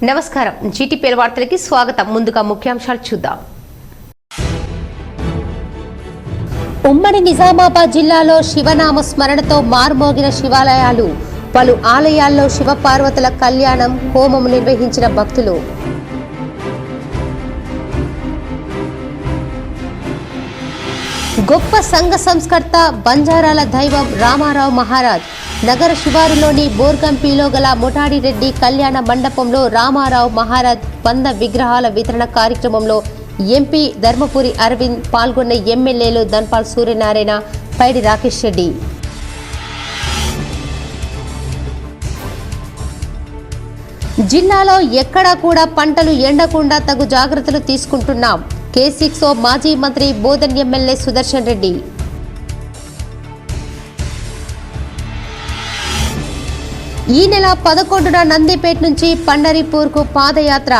నమస్కారం జీటీపీఎల్ వార్తలకి స్వాగతం. ముందుగా ముఖ్యాంశాలు చూద్దాం. ఉమ్మడి నిజామాబాద్ జిల్లాలో శివనామ స్మరణతో మార్మోగిన శివాలయాలు. పలు ఆలయాల్లో శివపార్వతుల కళ్యాణం, హోమం నిర్వహించిన భక్తులు. గొప్ప సంఘ సంస్కర్త, బంజారాల దైవం రామారావు మహారాజ్. నగర శివారులోని బోర్గంపీలో గల ముఠాడి రెడ్డి కళ్యాణ మండపంలో రామారావు మహారాజ్ 100 విగ్రహాల వితరణ కార్యక్రమంలో ఎంపీ ధర్మపురి అరవింద్ పాల్గొన్న ఎమ్మెల్యేలు ధన్పాల్ సూర్యనారాయణ, పైడి రాకేష్ రెడ్డి. జిల్లాలో ఎక్కడా కూడా పంటలు ఎండకుండా తగు జాగ్రత్తలు తీసుకుంటున్నాం. K6 మాజీ మంత్రి బోధన్ ఎమ్మెల్యే సుదర్శన్ రెడ్డి. ఈ నెల 11న నందిపేట నుంచి పండరిపూర్కు పాదయాత్ర.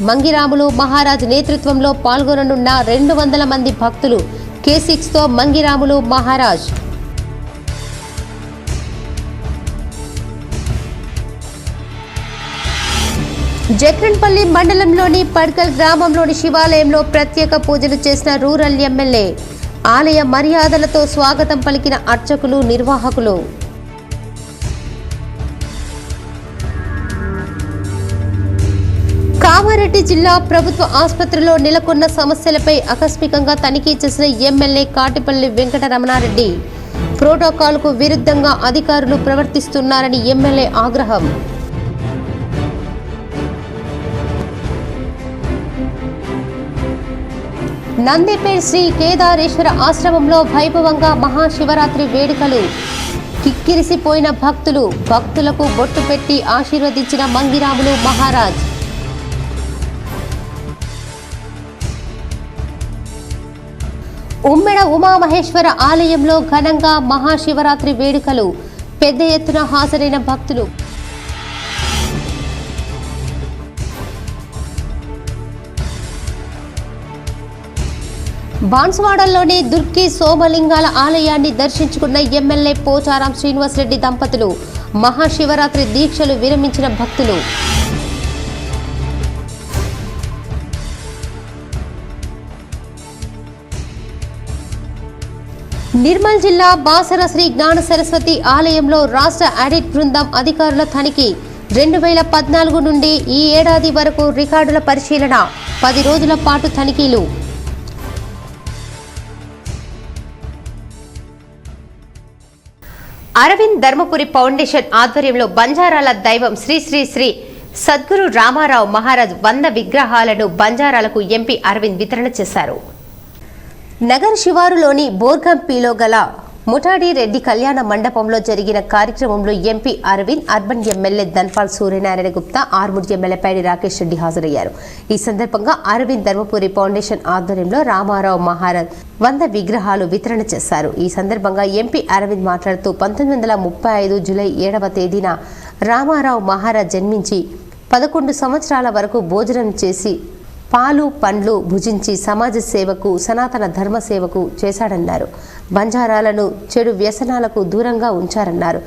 మంగిరాములు మహారాజ్ నేతృత్వంలో పాల్గొననున్న 200 మంది భక్తులు. K6 మంగిరాములు మహారాజ్. జక్రన్పల్లి మండలంలోని పడ్కల్ గ్రామంలోని శివాలయంలో ప్రత్యేక పూజలు చేసిన రూరల్ ఎమ్మెల్యే. ఆలయ మర్యాదలతో స్వాగతం పలికిన అర్చకులు, నిర్వాహకులు. కామారెడ్డి జిల్లా ప్రభుత్వ ఆసుపత్రిలో నెలకొన్న సమస్యలపై ఆకస్మికంగా తనిఖీ చేసిన ఎమ్మెల్యే కాటిపల్లి వెంకటరమణారెడ్డి. ప్రోటోకాల్కు విరుద్ధంగా అధికారులు ప్రవర్తిస్తున్నారని ఎమ్మెల్యే ఆగ్రహం. నందిపేట శ్రీ కేదారేశ్వర ఆశ్రమంలో వైభవంగా మహాశివరాత్రి వేడుకలు. కిక్కిరిసిపోయిన భక్తులకు బొట్టు పెట్టి ఆశీర్వదించిన మంగిరాములు మహారాజ్. ఉమ్మెడ ఉమామహేశ్వర ఆలయంలో ఘనంగా మహాశివరాత్రి వేడుకలు. పెద్ద ఎత్తున హాజరైన భక్తులు. బాన్స్వాడలోని దుర్గి సోమలింగాల ఆలయాన్ని దర్శించుకున్న ఎమ్మెల్యే పోచారం శ్రీనివాసరెడ్డి దంపతులు. మహాశివరాత్రి దీక్షలు విరమించిన భక్తులు. నిర్మల్ జిల్లా బాసర శ్రీ జ్ఞాన సరస్వతి ఆలయంలో రాష్ట్ర ఆడిట్ బృందం అధికారుల తనిఖీ. 2014 నుండి ఈ ఏడాది వరకు రికార్డుల పరిశీలన. 10 రోజుల పాటు తనిఖీలు. అరవింద్ ధర్మపురి ఫౌండేషన్ ఆధ్వర్యంలో బంజారాల దైవం శ్రీ శ్రీ శ్రీ సద్గురు రామారావు మహారాజ్ 100 విగ్రహాలను బంజారాలకు ఎంపీ అరవింద్ వితరణ చేశారు. నగర శివారులోని బోర్గంపీలో గల ముఠాడి రెడ్డి కళ్యాణ మండపంలో జరిగిన కార్యక్రమంలో MP Arvind, urban MLA Dhanpal Suryanarayana Gupta, Armoor MLA Paidi Rakesh Reddy హాజరయ్యారు. ఈ సందర్భంగా అరవింద్ ధర్మపురి ఫౌండేషన్ ఆధ్వర్యంలో రామారావు మహారాజ్ 100 విగ్రహాలు వితరణ చేశారు. ఈ సందర్భంగా ఎంపీ అరవింద్ మాట్లాడుతూ 1935 జూలై 7వ తేదీన రామారావు మహారాజ్ జన్మించి 11 సంవత్సరాల వరకు భోజనం చేసి పాలు పండ్లు భుజించి సమాజ సేవకు, సనాతన ధర్మ సేవకు చేశాడన్నారు. బంజారాలను చెడు వ్యసనాలకు దూరంగా ఉంచారన్నారు.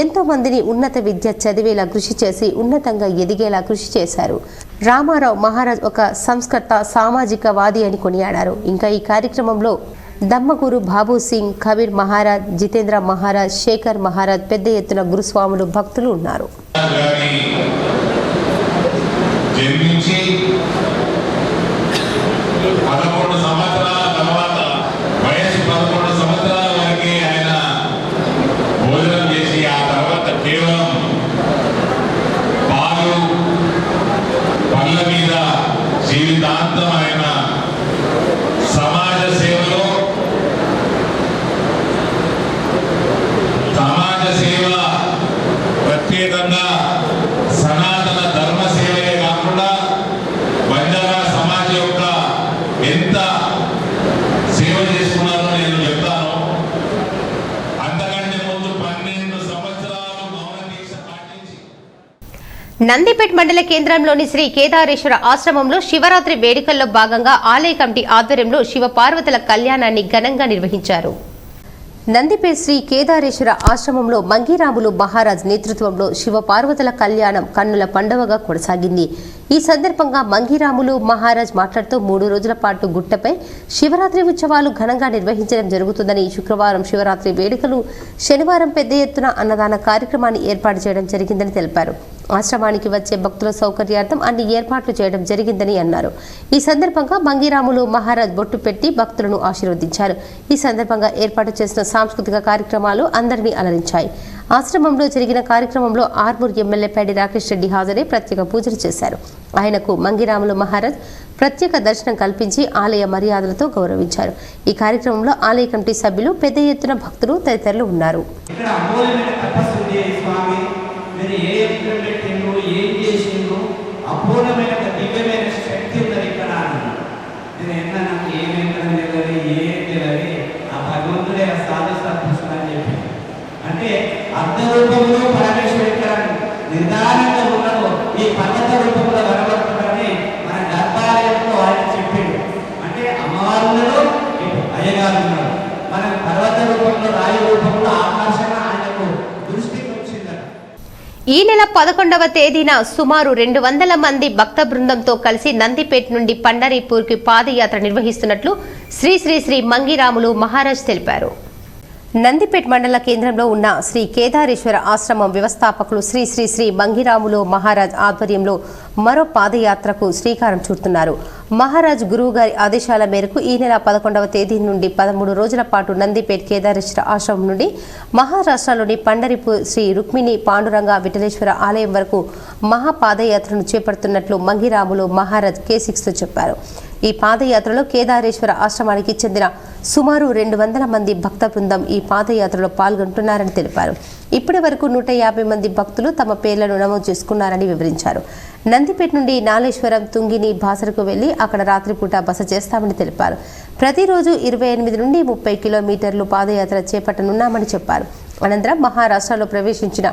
ఎంతో మందిని ఉన్నత విద్య చదివేలా కృషి చేసి ఉన్నతంగా ఎదిగేలా కృషి చేశారు. రామారావు మహారాజ్ ఒక సంస్కర్త, సామాజికవాది అని కొనియాడారు. ఇంకా ఈ కార్యక్రమంలో దమ్మగూరు బాబు సింగ్, కబీర్ మహారాజ్, జితేంద్ర మహారాజ్, శేఖర్ మహారాజ్, పెద్ద ఎత్తున గురుస్వాములు, భక్తులు ఉన్నారు. జీవితాంతం ఆయన సమాజ సేవలో, సమాజ సేవ ప్రత్యేకంగా సనాతన ధర్మ సేవయే కాకుండా బంజారా సమాజం యొక్క ఎంత సేవ చేసుకున్నారో నేను చెప్తాను. అంతకంటే ముందు 12 సంవత్సరాలు మౌన దీక్ష పాటించి నందిపేట మండల కేంద్రంలోని శ్రీ కేదారేశ్వర ఆశ్రమంలో శివరాత్రి వేడుకల్లో భాగంగా ఆలయ కమిటీ ఆధ్వర్యంలో శివ పార్వతుల కళ్యాణాన్ని ఘనంగా నిర్వహించారు. నందిపేట్ శ్రీ కేదారేశ్వర ఆశ్రమంలో మంగిరాములు మహారాజ్ నేతృత్వంలో శివపార్వతుల కళ్యాణం కన్నుల పండువగా కొనసాగింది. ఈ సందర్భంగా మంగిరాములు మహారాజ్ మాట్లాడుతూ 3 రోజుల పాటు గుట్టపై శివరాత్రి ఉత్సవాలు ఘనంగా నిర్వహించడం జరుగుతుందని, శుక్రవారం శివరాత్రి వేడుకలు, శనివారం పెద్ద ఎత్తున అన్నదాన కార్యక్రమాన్ని ఏర్పాటు చేయడం జరిగిందని తెలిపారు. ఆశ్రమానికి వచ్చే భక్తుల సౌకర్యార్థం అన్ని ఏర్పాట్లు చేయడం జరిగిందని అన్నారు. ఈ సందర్భంగా మంగిరాములు మహారాజ్ బొట్టు పెట్టి భక్తులను ఆశీర్వదించారు. ఈ సందర్భంగా ఏర్పాటు చేసిన సాంస్కృతిక కార్యక్రమాలు అందరినీ అలరించాయి. ఆశ్రమంలో జరిగిన కార్యక్రమంలో ఆర్మూర్ ఎమ్మెల్యే పైడి రాకేష్ రెడ్డి హాజరై ప్రత్యేక పూజలు చేశారు. ఆయనకు మంగిరాములు మహారాజ్ ప్రత్యేక దర్శనం కల్పించి ఆలయ మర్యాదలతో గౌరవించారు. ఈ కార్యక్రమంలో ఆలయ కమిటీ సభ్యులు, పెద్ద ఎత్తున భక్తులు తదితరులు ఉన్నారు. అపూర్ణమైన దివ్యమైన శక్తి ఉన్నది ఇక్కడ. నేను ఎన్నా నాకు ఏమేమి తెలియదు, ఏం తెలియదు, ఆ భగవంతుడే సాధు సత్పురుషుడు అని చెప్పి, అంటే అర్ధ రూపంలో పరమేశ్వరుడు ఇక్కడ నిర్ధారణంగా ఉన్నాడు. ఈ పర్వత రూపంలో కనబడుతుందని మన గర్భాలయంలో ఆయన చెప్పిండు. అంటే అమ్మవారు అయ్యగారు ఉన్నాడు. మన పర్వత రూపంలో, రాయి రూపంలో ఆకర్షణ ఆయనకు దృష్టికి వచ్చిందట. ఈ నెల 11వ తేదీన సుమారు 200 మంది భక్త బృందంతో కలిసి నందిపేట్ నుండి పండరీపూర్కి పాదయాత్ర నిర్వహిస్తున్నట్లు శ్రీ శ్రీ శ్రీ మంగిరాములు మహారాజ్ తెలిపారు. నందిపేట్ మండల కేంద్రంలో ఉన్న శ్రీ కేదారేశ్వర ఆశ్రమం వ్యవస్థాపకులు శ్రీ శ్రీ శ్రీ మంగిరాములు మహారాజ్ ఆధ్వర్యంలో మరో పాదయాత్రకు శ్రీకారం చుడుతున్నారు. మహారాజ్ గురువు గారి ఆదేశాల మేరకు ఈ నెల 11వ తేదీ నుండి 13 రోజుల పాటు నందిపేట్ కేదారేశ్వర ఆశ్రమం నుండి మహారాష్ట్రలోని పండరిపూర్ శ్రీ రుక్మిణి పాండురంగ విఠలేశ్వర ఆలయం వరకు మహాపాదయాత్రను చేపడుతున్నట్లు మంగిరాములు మహారాజ్ K6 చెప్పారు. ఈ పాదయాత్రలో కేదారేశ్వర ఆశ్రమానికి చెందిన సుమారు 200 మంది భక్త బృందం ఈ పాదయాత్రలో పాల్గొంటున్నారని తెలిపారు. ఇప్పటి వరకు 150 మంది భక్తులు తమ పేర్లను నమోదు చేసుకున్నారని వివరించారు. నందిపేట నుండి నాలేశ్వరం, తుంగిని, బాసరకు వెళ్లి అక్కడ రాత్రిపూట బస చేస్తామని తెలిపారు. ప్రతిరోజు 28 నుండి 30 కిలోమీటర్లు పాదయాత్ర చేపట్టనున్నామని చెప్పారు. అనంతరం మహారాష్ట్రలో ప్రవేశించిన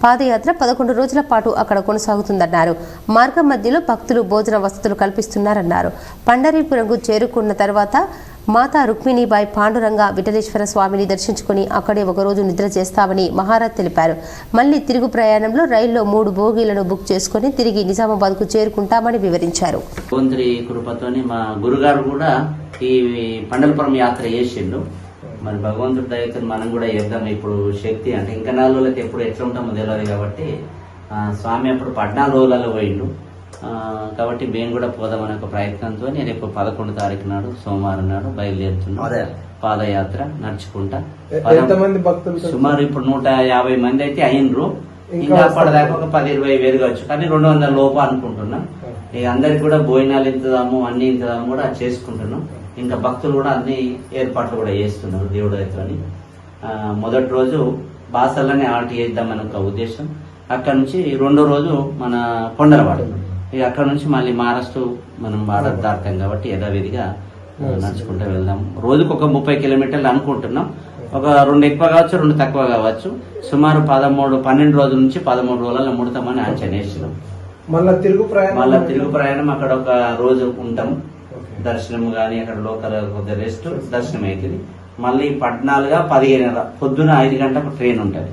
పాదయాత్ర 11 రోజుల పాటు అక్కడ కొనసాగుతుందన్నారు. మార్గం మధ్యలో భక్తులు భోజన వసతులు కల్పిస్తున్నారన్నారు. పండరీపురంకు చేరుకున్న తర్వాత మాతా రుక్మిణీబాయి పాండురంగ విఠలేశ్వర స్వామిని దర్శించుకుని అక్కడే ఒకరోజు నిద్ర చేస్తామని మహారాజ్ తెలిపారు. మళ్లీ తిరుగు ప్రయాణంలో రైల్లో 3 బోగీలను బుక్ చేసుకుని తిరిగి నిజామాబాద్కు చేరుకుంటామని వివరించారు. కృపతోని మా గురుగారు కూడా ఈ పండలపురం యాత్ర చేసిండు. మరి భగవంతుడి దయతో మనం కూడా చేద్దాం. ఇప్పుడు శక్తి అంటే ఇంకా 4 రోజులకి ఎప్పుడు ఎట్లా ఉంటామో తెలియదు కాబట్టి స్వామి అప్పుడు 14 రోజులలో పోయిండు. కాబట్టి మేము కూడా పోదామనే ఒక ప్రయత్నంతో నేను రేపు 11వ తారీఖు నాడు సోమవారం నాడు బయలుదేరుతున్నాను. పాదయాత్ర నడుచుకుంటా. సుమారు ఇప్పుడు 150 మంది అయితే అయినరు. ఇంకా అప్పటిదాకా ఒక 10-20 వేలు కావచ్చు, కానీ 200 లోపు అనుకుంటున్నాం. ఇక అందరికి కూడా భోజనాలు ఇంతదాము, అన్ని ఇంతదాము కూడా చేసుకుంటున్నాం. ఇంకా భక్తులు కూడా అన్ని ఏర్పాట్లు కూడా చేస్తున్నారు దేవుడి దగ్గరని. మొదటి రోజు బాసల్లోనే ఆర్టీ చేద్దామని ఒక ఉద్దేశం. అక్కడ నుంచి 2వ రోజు మన కొండలవాడు. ఇక అక్కడ నుంచి మళ్ళీ మహారాష్ట్ర మనం బార్డర్ దాటాం కాబట్టి యథావిధిగా నడుచుకుంటూ వెళ్దాం. రోజుకు ఒక 30 కిలోమీటర్లు అనుకుంటున్నాం. ఒక 2 ఎక్కువ కావచ్చు, 2 తక్కువ కావచ్చు. సుమారు 12 రోజుల నుంచి 13 రోజుల ముడతామని అంచనా వేసినాం. మళ్ళా తిరుగు ప్రయాణం అక్కడ ఒక రోజు ఉంటాం. దర్శనం కానీ అక్కడ లోకల్ కొద్దిగా రెస్ట్ దర్శనం అవుతుంది. మళ్ళీ 14గా 15 పొద్దున 5 గంటలకు ట్రైన్ ఉంటుంది.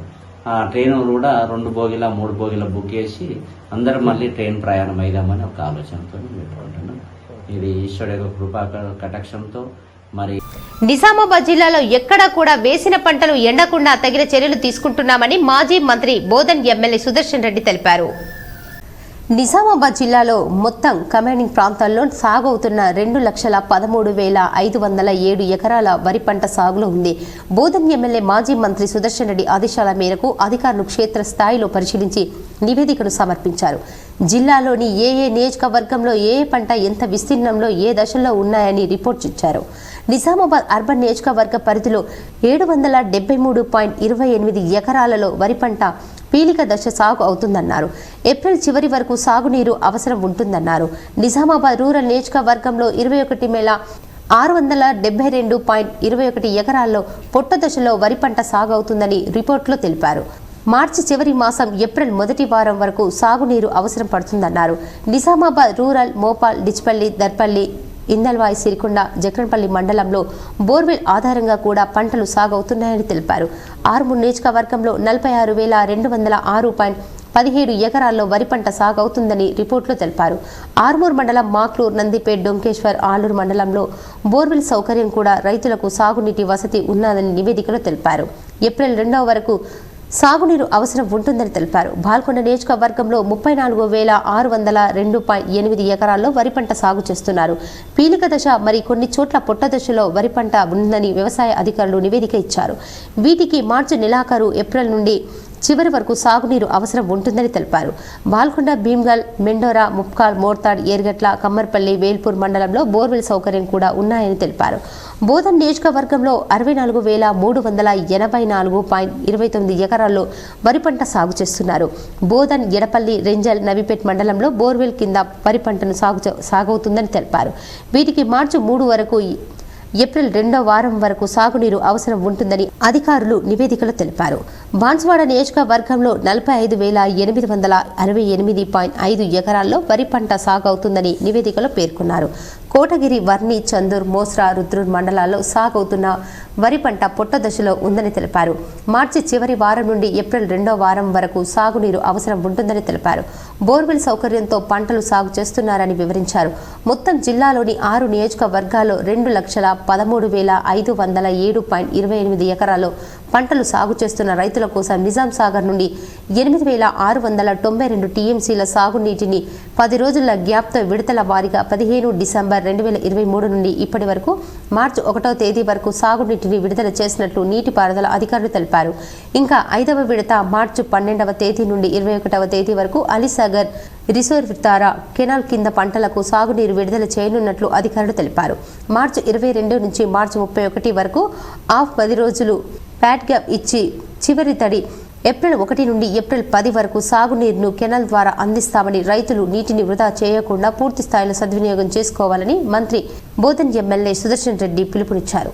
ఆ ట్రైన్ కూడా 2 బోగిల 3 బోగిల బుక్ చేసి అందరం మళ్ళీ ట్రైన్ ప్రయాణం అయిదామని ఒక ఆలోచనతో పెట్టుకుంటున్నాం. ఇది ఈశ్వరుడి యొక్క కృపా కటాక్షంతో. మరి నిజామాబాద్ జిల్లాలో ఎక్కడా కూడా వేసిన పంటలు ఎండకుండా తగిన చర్యలు తీసుకుంటున్నామని మాజీ మంత్రి బోధన్ ఎమ్మెల్యే సుదర్శన్ రెడ్డి తెలిపారు. నిజామాబాద్ జిల్లాలో మొత్తం కమాండింగ్ ప్రాంతాల్లో సాగు అవుతున్న 2,13,507 ఎకరాల వరి పంట సాగులో ఉంది. బోధన్ ఎమ్మెల్యే మాజీ మంత్రి సుదర్శన్ రెడ్డి ఆదేశాల మేరకు అధికారులు క్షేత్ర స్థాయిలో పరిశీలించి నివేదికను సమర్పించారు. జిల్లాలోని ఏ నియోజకవర్గంలో ఏ పంట ఎంత విస్తీర్ణంలో ఏ దశల్లో ఉన్నాయని రిపోర్ట్ ఇచ్చారు. నిజామాబాద్ అర్బన్ నియోజకవర్గ పరిధిలో 783.28 ఎకరాలలో వరి పంట పీలిక దశ సాగు అవుతుందన్నారు. ఏప్రిల్ చివరి వరకు సాగునీరు అవసరం ఉంటుందన్నారు. నిజామాబాద్ రూరల్ నియోజకవర్గంలో 21,672.21 ఎకరాల్లో పొట్ట దశలో వరి పంట సాగు అవుతుందని రిపోర్టులో తెలిపారు. మార్చి చివరి మాసం ఏప్రిల్ మొదటి వారం వరకు సాగునీరు అవసరం పడుతుందన్నారు. నిజామాబాద్ రూరల్, మోపాల్, డిచ్పల్లి, దర్పల్లి, ఇందల్వాయి సిరికొండ జక్రన్పల్లి మండలంలో బోర్వెల్ ఆధారంగా కూడా పంటలు సాగవుతున్నాయని తెలిపారు. ఆర్మూర్ నియోజకవర్గంలో 46,206.17 ఎకరాల్లో వరి పంట సాగవుతుందని రిపోర్టులో తెలిపారు. ఆర్మూర్ మండలం మాక్లూర్, నందిపేట్, డొంకేశ్వర్, ఆలూరు మండలంలో బోర్వెల్ సౌకర్యం కూడా రైతులకు సాగునీటి వసతి ఉన్నదని నివేదికలో తెలిపారు. ఏప్రిల్ 2 వరకు సాగునీరు అవసరం ఉంటుందని తెలిపారు. బాల్కొండ నియోజకవర్గంలో 34,602.8 ఎకరాల్లో వరి పంట సాగు చేస్తున్నారు. పీలిక దశ మరి కొన్ని చోట్ల పొట్ట దశలో వరి పంట ఉందని వ్యవసాయ అధికారులు నివేదిక ఇచ్చారు. వీటికి మార్చి నెలాఖరు, ఏప్రిల్ నుండి చివరి వరకు సాగునీరు అవసరం ఉంటుందని తెలిపారు. బాల్కొండ, భీమ్గల్, మెండోరా, ముప్కాల్, మోర్తాడ్, ఏర్గట్ల, కమ్మర్పల్లి, వేల్పూర్ మండలంలో బోర్వెల్ సౌకర్యం కూడా ఉన్నాయని తెలిపారు. బోధన్ నియోజకవర్గంలో 64,384.29 ఎకరాల్లో వరి పంట సాగు చేస్తున్నారు. బోధన్, ఎడపల్లి, రెంజల్, నవిపేట్ మండలంలో బోర్వెల్ కింద వరి పంటను సాగవుతుందని తెలిపారు. వీటికి మార్చి 3 వరకు, ఏప్రిల్ 2వ వారం వరకు సాగునీరు అవసరం ఉంటుందని అధికారులు నివేదికలో తెలిపారు. బాన్స్వాడ నియోజకవర్గంలో 45,868.5 ఎకరాల్లో వరి పంట సాగవుతుందని నివేదికలో పేర్కొన్నారు. కోటగిరి, వర్ణి, చందూర్, మోస్రా, రుద్రూర్ మండలాల్లో సాగవుతున్న వరి పంట పొట్ట దశలో ఉందని తెలిపారు. మార్చి చివరి వారం నుండి ఏప్రిల్ 2వ వారం వరకు సాగునీరు అవసరం ఉంటుందని తెలిపారు. బోర్వెల్ సౌకర్యంతో పంటలు సాగు చేస్తున్నారని వివరించారు. మొత్తం జిల్లాలోని 6 నియోజకవర్గాల్లో 2,13,507.28 ఎకరాల్లో పంటలు సాగు చేస్తున్న రైతుల కోసం నిజాం సాగర్ నుండి 8,692 టీఎంసీల సాగునీటిని 10 రోజుల గ్యాప్తో విడతల వారీగా 15 డిసెంబర్ 2023 నుండి ఇప్పటి వరకు మార్చి 1వ తేదీ వరకు సాగునీటిని విడుదల చేసినట్లు నీటిపారుదల అధికారులు తెలిపారు. ఇంకా 5వ విడత మార్చి 12వ తేదీ నుండి 21వ తేదీ వరకు అలీసాగర్ రిసోర్వితారా కెనాల్ కింద పంటలకు సాగునీరు విడుదల చేయనున్నట్లు అధికారులు తెలిపారు. మార్చి 22 నుంచి మార్చి 31 వరకు 10 రోజులు ప్యాట్ గ్యాప్ ఇచ్చి చివరి తడి ఏప్రిల్ 1 నుండి ఏప్రిల్ 10 వరకు సాగునీరును కెనాల్ ద్వారా అందిస్తామని రైతులు నీటిని వృధా చేయకుండా పూర్తి స్థాయిలో సద్వినియోగం చేసుకోవాలని మంత్రి బోధన్ ఎమ్మెల్యే సుదర్శన్ రెడ్డి పిలుపునిచ్చారు.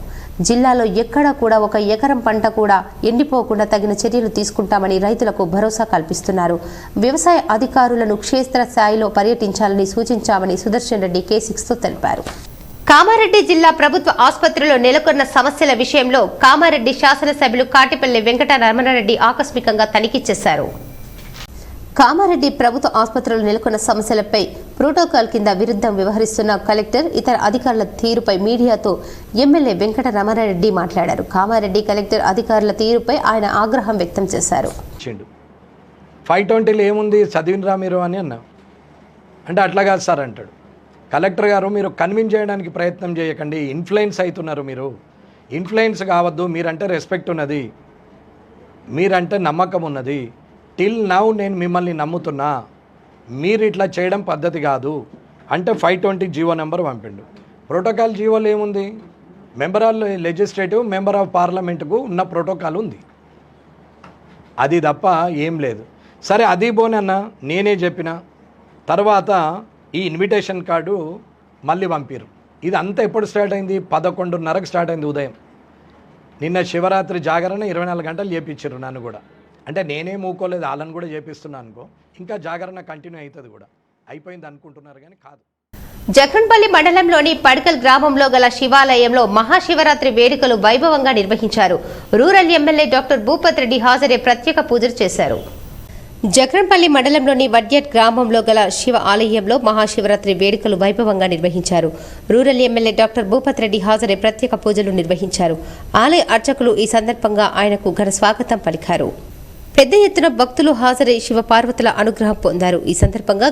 జిల్లాలో ఎక్కడా కూడా ఒక ఎకరం పంట కూడా ఎండిపోకుండా తగిన చర్యలు తీసుకుంటామని రైతులకు భరోసా కల్పిస్తున్నారు. వ్యవసాయ అధికారులను క్షేత్ర స్థాయిలో పర్యటించాలని సూచించామని సుదర్శన్ రెడ్డి K6తో తెలిపారు. కామారెడ్డి జిల్లా ప్రభుత్వ ఆసుపత్రిలో నెలకొన్న సమస్యల విషయంలో కామారెడ్డి శాసనసభ్యులు కాటిపల్లి వెంకట రమణారెడ్డి ఆకస్మికంగా తనిఖీ చేశారు. కామారెడ్డి ప్రభుత్వ ఆసుపత్రిలో నెలకొన్న సమస్యలపై ప్రోటోకాల్ కింద విరుద్ధం వ్యవహరిస్తున్న కలెక్టర్, ఇతర అధికారుల తీరుపై మీడియాతో ఎమ్మెల్యే వెంకట రమణారెడ్డి మాట్లాడారు. కామారెడ్డి కలెక్టర్ అధికారుల తీరుపై ఆయన ఆగ్రహం వ్యక్తం చేశారు. 520లో ఏముంది చదివినరా మీరు అని అన్నా అంటే అట్లా కాదు సార్ అంటాడు. కలెక్టర్ గారు మీరు కన్విన్స్ చేయడానికి ప్రయత్నం చేయకండి, ఇన్ఫ్లుయెన్స్ అవుతున్నారు. మీరు ఇన్ఫ్లుయెన్స్ కావద్దు. మీరంటే రెస్పెక్ట్ ఉన్నది, మీరంటే నమ్మకం ఉన్నది. టిల్ నౌ నేను మిమ్మల్ని నమ్ముతున్నా. మీరు ఇట్లా చేయడం పద్ధతి కాదు అంటే 520 జీవో నెంబర్ పంపిండు. ప్రోటోకాల్ జీవోలో ఏముంది? Member of legislative, member of పార్లమెంటుకు ఉన్న ప్రోటోకాల్ ఉంది, అది తప్ప ఏం లేదు. సరే అది పోనన్నా నేనే చెప్పిన తర్వాత ఈ ఇన్విటేషన్ కార్డు మళ్ళీ పంపిరు. ఇది అంతా ఎప్పుడు స్టార్ట్ అయింది? 11:30కు స్టార్ట్ అయింది ఉదయం. నిన్న శివరాత్రి జాగరణ 24 గంటలు చేపించారు నన్ను కూడా. అంటే నేనే మూకోలేదు, వాళ్ళని కూడా చేపిస్తున్నాను అనుకో. ఇంకా జాగరణ కంటిన్యూ అవుతుంది కూడా. అయిపోయింది అనుకుంటున్నారు కానీ కాదు. జక్రన్పల్లి మండలంలోని పడకల్ గ్రామంలో గల శివాలయంలో మహాశివరాత్రి వేడుకలు వైభవంగా నిర్వహించారు. Rural MLA doctor Bhupat Reddy హాజరై ప్రత్యేక పూజలు చేశారు. జక్రన్పల్లి మండలంలోని వడ్యట్ గ్రామంలో గల శివ ఆలయంలో మహాశివరాత్రి వేడుకలు వైభవంగా నిర్వహించారు. Rural MLA doctor Bhupat Reddy హాజరై ప్రత్యేక పూజలు నిర్వహించారు. ఆలయ అర్చకులు ఈ సందర్భంగా ఆయనకు ఘన స్వాగతం పలికారు. పెద్ద ఎత్తున భక్తులు హాజరై శివపార్వతుల అనుగ్రహం పొందారు. ఈ సందర్భంగా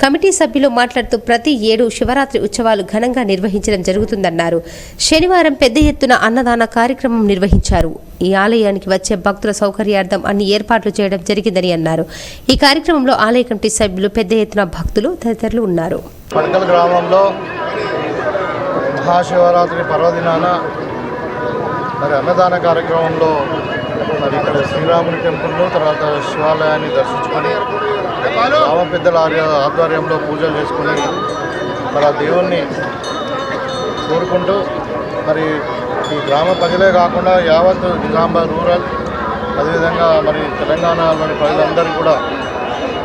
కమిటీ సభ్యులు మాట్లాడుతూ ప్రతి ఏడు శివరాత్రి ఉత్సవాలు ఘనంగా నిర్వహించడం జరుగుతుందన్నారు. శనివారం పెద్ద ఎత్తున అన్నదాన కార్యక్రమం నిర్వహించారు. ఈ ఆలయానికి వచ్చే భక్తుల సౌకర్యార్థం అన్ని ఏర్పాట్లు చేయడం జరిగిందని అన్నారు. ఈ కార్యక్రమంలో ఆలయ కమిటీ సభ్యులు, పెద్ద ఎత్తున భక్తులు తదితరులు ఉన్నారు. పడకల్ గ్రామంలో మహాశివరాత్రి పర్వదినాన మరి అన్నదాన కార్యక్రమంలో మరి ఇక్కడ శ్రీరాముని టెంపుల్ను తర్వాత శివాలయాన్ని దర్శించుకొని గ్రామ పెద్దల ఆధ్వర్యంలో పూజలు చేసుకుని మరి ఆ దేవుణ్ణి కోరుకుంటూ మరి ఈ గ్రామ ప్రజలే కాకుండా యావత్ నిజామాబాద్ రూరల్ అదేవిధంగా మరి తెలంగాణలోని ప్రజలందరూ కూడా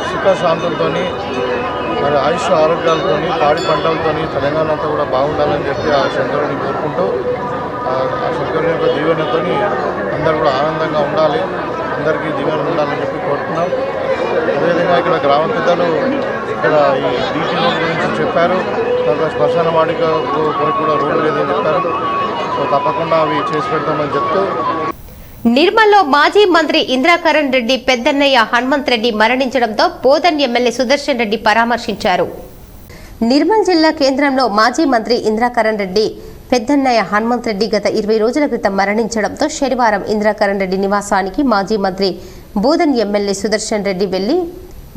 సుఖశాంతులతో మరి ఆయుష్ ఆరోగ్యాలతో పాడి పంటలతో తెలంగాణ అంతా కూడా బాగుండాలని చెప్పి ఆ శంకరుని కోరుకుంటూ ఆ శంకరుని యొక్క దీవెనతో అందరూ కూడా ఆనందంగా ఉండాలి, అందరికీ దీవెన ఉండాలని చెప్పి కోరుకున్నాం. అదేవిధంగా ఇక్కడ గ్రామ పెద్దలు ఇక్కడ ఈ డీటీ రోడ్ గురించి చెప్పారు, తర్వాత శ్మశాన వాడికి కూడా రోడ్డు లేదని చెప్పారు. సో తప్పకుండా అవి చేసి పెడతామని చెప్తూ నిర్మల్లో మాజీ మంత్రి ఇంద్రాకరణ్ రెడ్డి పెద్దన్నయ్య హనుమంత్ రెడ్డి మరణించడంతో బోధన్ ఎమ్మెల్యే సుదర్శన్ రెడ్డి పరామర్శించారు. నిర్మల్ జిల్లా కేంద్రంలో మాజీ మంత్రి ఇంద్రాకరణ్ రెడ్డి పెద్దన్నయ్య హనుమంత్ రెడ్డి గత 20 రోజుల క్రితం మరణించడంతో శనివారం ఇంద్రాకరణ్ రెడ్డి నివాసానికి మాజీ మంత్రి బోధన్ ఎమ్మెల్యే సుదర్శన్ రెడ్డి వెళ్లి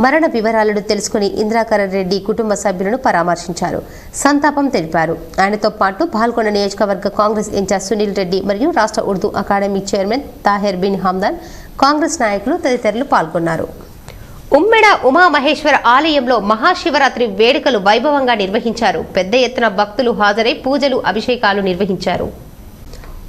మరణ వివరాలను తెలుసుకుని ఇంద్రాకరణ్ రెడ్డి కుటుంబ సభ్యులను పరామర్శించారు, సంతాపం తెలిపారు. ఆయనతో పాటు పాల్గొన్న నియోజకవర్గ కాంగ్రెస్ ఇన్ఛార్జ్ సునీల్ రెడ్డి మరియు రాష్ట్ర ఉర్దూ అకాడమీ చైర్మన్ తాహెర్ బిన్ హమ్దాన్, కాంగ్రెస్ నాయకులు తదితరులు పాల్గొన్నారు. ఉమ్మెడ ఉమామహేశ్వర ఆలయంలో మహాశివరాత్రి వేడుకలు వైభవంగా నిర్వహించారు. పెద్ద ఎత్తున భక్తులు హాజరై పూజలు, అభిషేకాలు నిర్వహించారు.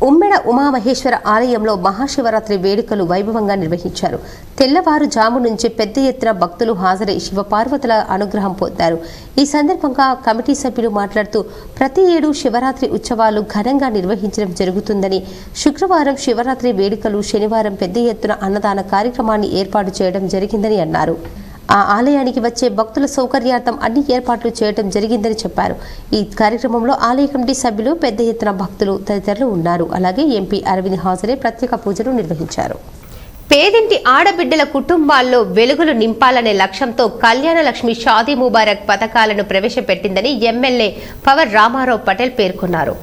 ఉమ్మెడ ఉమామహేశ్వర ఆలయంలో మహాశివరాత్రి వేడుకలు వైభవంగా నిర్వహించారు. తెల్లవారుజాము నుంచి పెద్ద ఎత్తున భక్తులు హాజరై శివపార్వతుల అనుగ్రహం పొందారు. ఈ సందర్భంగా కమిటీ సభ్యులు మాట్లాడుతూ ప్రతి ఏడు శివరాత్రి ఉత్సవాలు ఘనంగా నిర్వహించడం జరుగుతుందని, శుక్రవారం శివరాత్రి వేడుకలు, శనివారం పెద్ద ఎత్తున అన్నదాన కార్యక్రమాన్ని ఏర్పాటు చేయడం జరిగిందని అన్నారు. ఆ ఆలయానికి వచ్చే భక్తుల సౌకర్యార్థం అన్ని ఏర్పాట్లు చేయడం జరిగిందని చెప్పారు. ఈ కార్యక్రమంలో ఆలయ కమిటీ సభ్యులు, పెద్ద ఎత్తున భక్తులు తదితరులు ఉన్నారు. అలాగే ఎంపీ అరవింద్ హాజరై ప్రత్యేక పూజలు నిర్వహించారు. పేదింటి ఆడబిడ్డల కుటుంబాల్లో వెలుగులు నింపాలనే లక్ష్యంతో కళ్యాణ లక్ష్మి షాదీ ముబారక్ పథకాలను ప్రవేశపెట్టిందని ఎమ్మెల్యే పవర్ రామారావు పటేల్ పేర్కొన్నారు.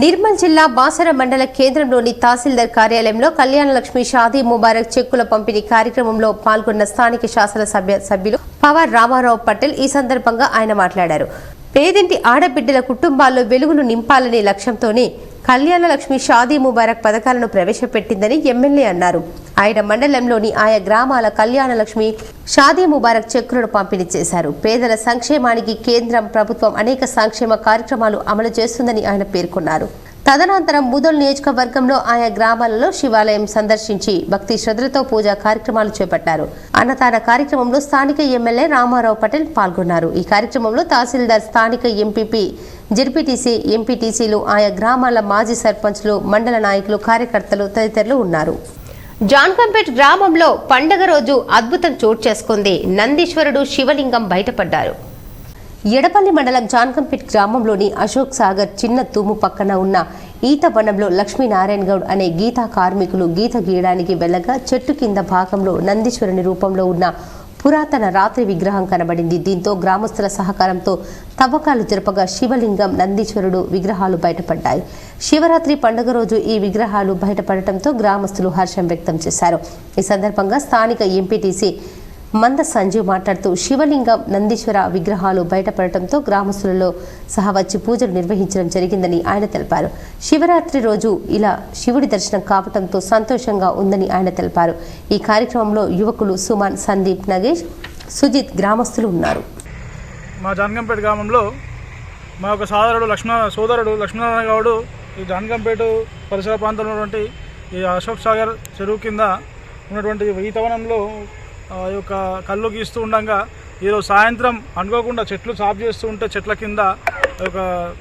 నిర్మల్ జిల్లా బాసర మండల కేంద్రంలోని తహసీల్దార్ కార్యాలయంలో కళ్యాణ లక్ష్మి షాదీ ముబారక్ చెక్కుల పంపిణీ కార్యక్రమంలో పాల్గొన్న స్థానిక శాసనసభ్య సభ్యులు పవర్ రామారావు పటేల్. ఈ సందర్భంగా ఆయన మాట్లాడారు. పేదింటి ఆడబిడ్డల కుటుంబాల్లో వెలుగులు నింపాలనే లక్ష్యంతోనే కళ్యాణ లక్ష్మి షాదీ ముబారక్ పథకాలను ప్రవేశపెట్టిందని ఎమ్మెల్యే అన్నారు. ఆయన మండలంలోని ఆయా గ్రామాల కళ్యాణ లక్ష్మి షాదీ ముబారక్ చెక్కులను పంపిణీ చేశారు. పేదల సంక్షేమానికి కేంద్రం ప్రభుత్వం అనేక సంక్షేమ కార్యక్రమాలు అమలు చేస్తుందని ఆయన పేర్కొన్నారు. తదనంతరం ముదల్ నియోజకవర్గంలో ఆయా గ్రామాలలో శివాలయం సందర్శించి భక్తి శ్రద్ధలతో పూజా కార్యక్రమాలు చేపట్టారు. అన్నదాన కార్యక్రమంలో స్థానిక ఎమ్మెల్యే రామారావు పటేల్ పాల్గొన్నారు. ఈ కార్యక్రమంలో తహసీల్దార్, స్థానిక ఎంపీపీ, జెడ్పీటీసీ, ఎంపీటీసీలు, ఆయా గ్రామాల మాజీ సర్పంచ్లు, మండల నాయకులు, కార్యకర్తలు తదితరులు ఉన్నారు. జాన్కంపేట్ గ్రామంలో పండగ రోజు అద్భుతం చోటు చేసుకుంది. నందీశ్వరుడు శివలింగం బయటపడ్డారు. ఎడపల్లి మండలం జాన్కంపేట్ గ్రామంలోని అశోక్ సాగర్ చిన్న తూము పక్కన ఉన్న ఈత వనంలో లక్ష్మీనారాయణ గౌడ్ అనే గీతా కార్మికులు గీత గీయడానికి వెళ్లగా చెట్టు కింద భాగంలో నందీశ్వరుని రూపంలో ఉన్న పురాతన రాత్రి విగ్రహం కనబడింది. దీంతో గ్రామస్తుల సహకారంతో తవ్వకాలు జరపగా శివలింగం, నందీశ్వరుడు విగ్రహాలు బయటపడ్డాయి. శివరాత్రి పండుగ రోజు ఈ విగ్రహాలు బయటపడటంతో గ్రామస్తులు హర్షం వ్యక్తం చేశారు. ఈ సందర్భంగా స్థానిక ఎంపీటీసీ మంద సంజీవ్ మాట్లాడుతూ శివలింగం, నందీశ్వర విగ్రహాలు బయటపడటంతో గ్రామస్తులలో సహా వచ్చి పూజలు నిర్వహించడం జరిగిందని ఆయన తెలిపారు. శివరాత్రి రోజు ఇలా శివుడి దర్శనం కావడంతో సంతోషంగా ఉందని ఆయన తెలిపారు. ఈ కార్యక్రమంలో యువకులు సుమన్, సందీప్, నగేష్, సుజిత్ గ్రామస్తులు ఉన్నారు. మా జాన్కంపేట గ్రామంలో మా యొక్క సోదరుడు లక్ష్మీనారాయణ గౌడ్ ఈ జాన్కంపేట పరిసర ప్రాంతంలో ఉన్నటువంటి ఈ అశోక్ సాగర్ చెరువు కింద ఉన్నటువంటి ఈతవనంలో ఈ యొక్క కళ్ళు గీస్తూ ఉండగా ఈరోజు సాయంత్రం అనుకోకుండా చెట్లు సాఫ్ చేస్తూ ఉంటే చెట్ల కింద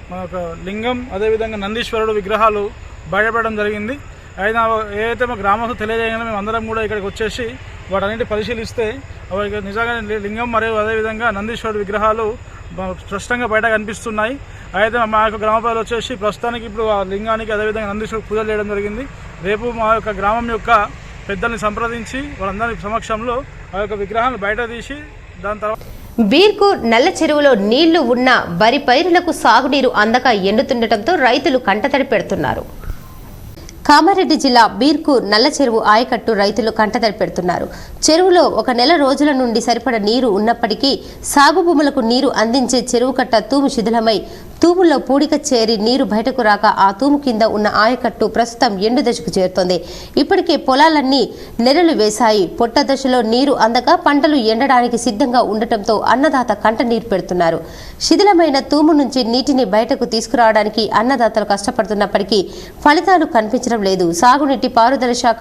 మా యొక్క లింగం, అదేవిధంగా నందీశ్వరుడు విగ్రహాలు బయటపడడం జరిగింది. అయినా ఏదైతే మా గ్రామస్తులు తెలియజేయగానే మేము అందరం కూడా ఇక్కడికి వచ్చేసి వాటన్నిటి పరిశీలిస్తే అవి నిజంగా లింగం మరియు అదేవిధంగా నందీశ్వరుడు విగ్రహాలు స్పష్టంగా బయట కనిపిస్తున్నాయి. అయితే మా యొక్క గ్రామ ప్రజలు వచ్చేసి ప్రస్తుతానికి ఇప్పుడు ఆ లింగానికి అదేవిధంగా నందీశ్వరుడు పూజలు చేయడం జరిగింది. రేపు మా యొక్క గ్రామం యొక్క పెద్దల్ని సంప్రదించి వాళ్ళందరి సమక్షంలో ఆ యొక్క విగ్రహాలను బయట తీసి దాని తర్వాత బీర్కూర్ నల్ల చెరువులో నీళ్లు ఉన్న వరి పైరులకు సాగునీరు అందక ఎండుతుండటంతో రైతులు కంటతడి పెడుతున్నారు. కామారెడ్డి జిల్లా బీర్కూర్ నల్ల చెరువు ఆయకట్టు రైతులు కంటతడి పెడుతున్నారు. చెరువులో 1 నెల రోజుల నుండి సరిపడ నీరు ఉన్నప్పటికీ సాగు భూములకు నీరు అందించే చెరువు కట్ట తూము శిథిలమై తూముల్లో పూడిక చేరి నీరు బయటకు రాక ఆ తూము కింద ఉన్న ఆయకట్టు ప్రస్తుతం ఎండు దశకు చేరుతోంది. ఇప్పటికే పొలాలన్నీ నెరలు వేశాయి. పొట్ట దశలో నీరు అందక పంటలు ఎండడానికి సిద్ధంగా ఉండటంతో అన్నదాత కంట నీరు పెడుతున్నారు. శిథిలమైన తూము నుంచి నీటిని బయటకు తీసుకురావడానికి అన్నదాతలు కష్టపడుతున్నప్పటికీ ఫలితాలు కనిపించడం లేదు. సాగునీటి పారుదల శాఖ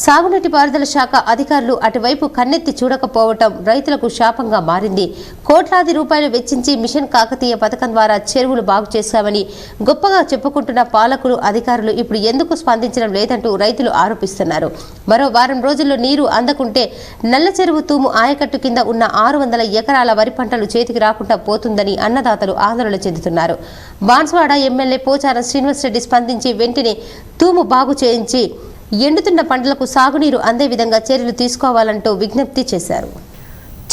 సాగునీటి పారుదల శాఖ అధికారులు అటువైపు కన్నెత్తి చూడకపోవటం రైతులకు శాపంగా మారింది. కోట్లాది రూపాయలు వెచ్చించి మిషన్ కాకతీయ పథకం ద్వారా చెరువులు బాగు చేశామని గొప్పగా చెప్పుకుంటున్న పాలకులు అధికారులు ఇప్పుడు ఎందుకు స్పందించడం లేదంటూ రైతులు ఆరోపిస్తున్నారు. మరో వారం రోజుల్లో నీరు అందకుంటే నల్ల చెరువు తూము ఆయకట్టు కింద ఉన్న 600 ఎకరాల వరి పంటలు చేతికి రాకుండా పోతుందని అన్నదాతలు ఆందోళన చెందుతున్నారు. బాన్స్వాడ ఎమ్మెల్యే పోచారం శ్రీనివాసరెడ్డి స్పందించి వెంటనే తూము బాగు చేయించి ఎండుతున్న పంటలకు సాగునీరు అందే విధంగా చర్యలు తీసుకోవాలంటూ విజ్ఞప్తి చేశారు.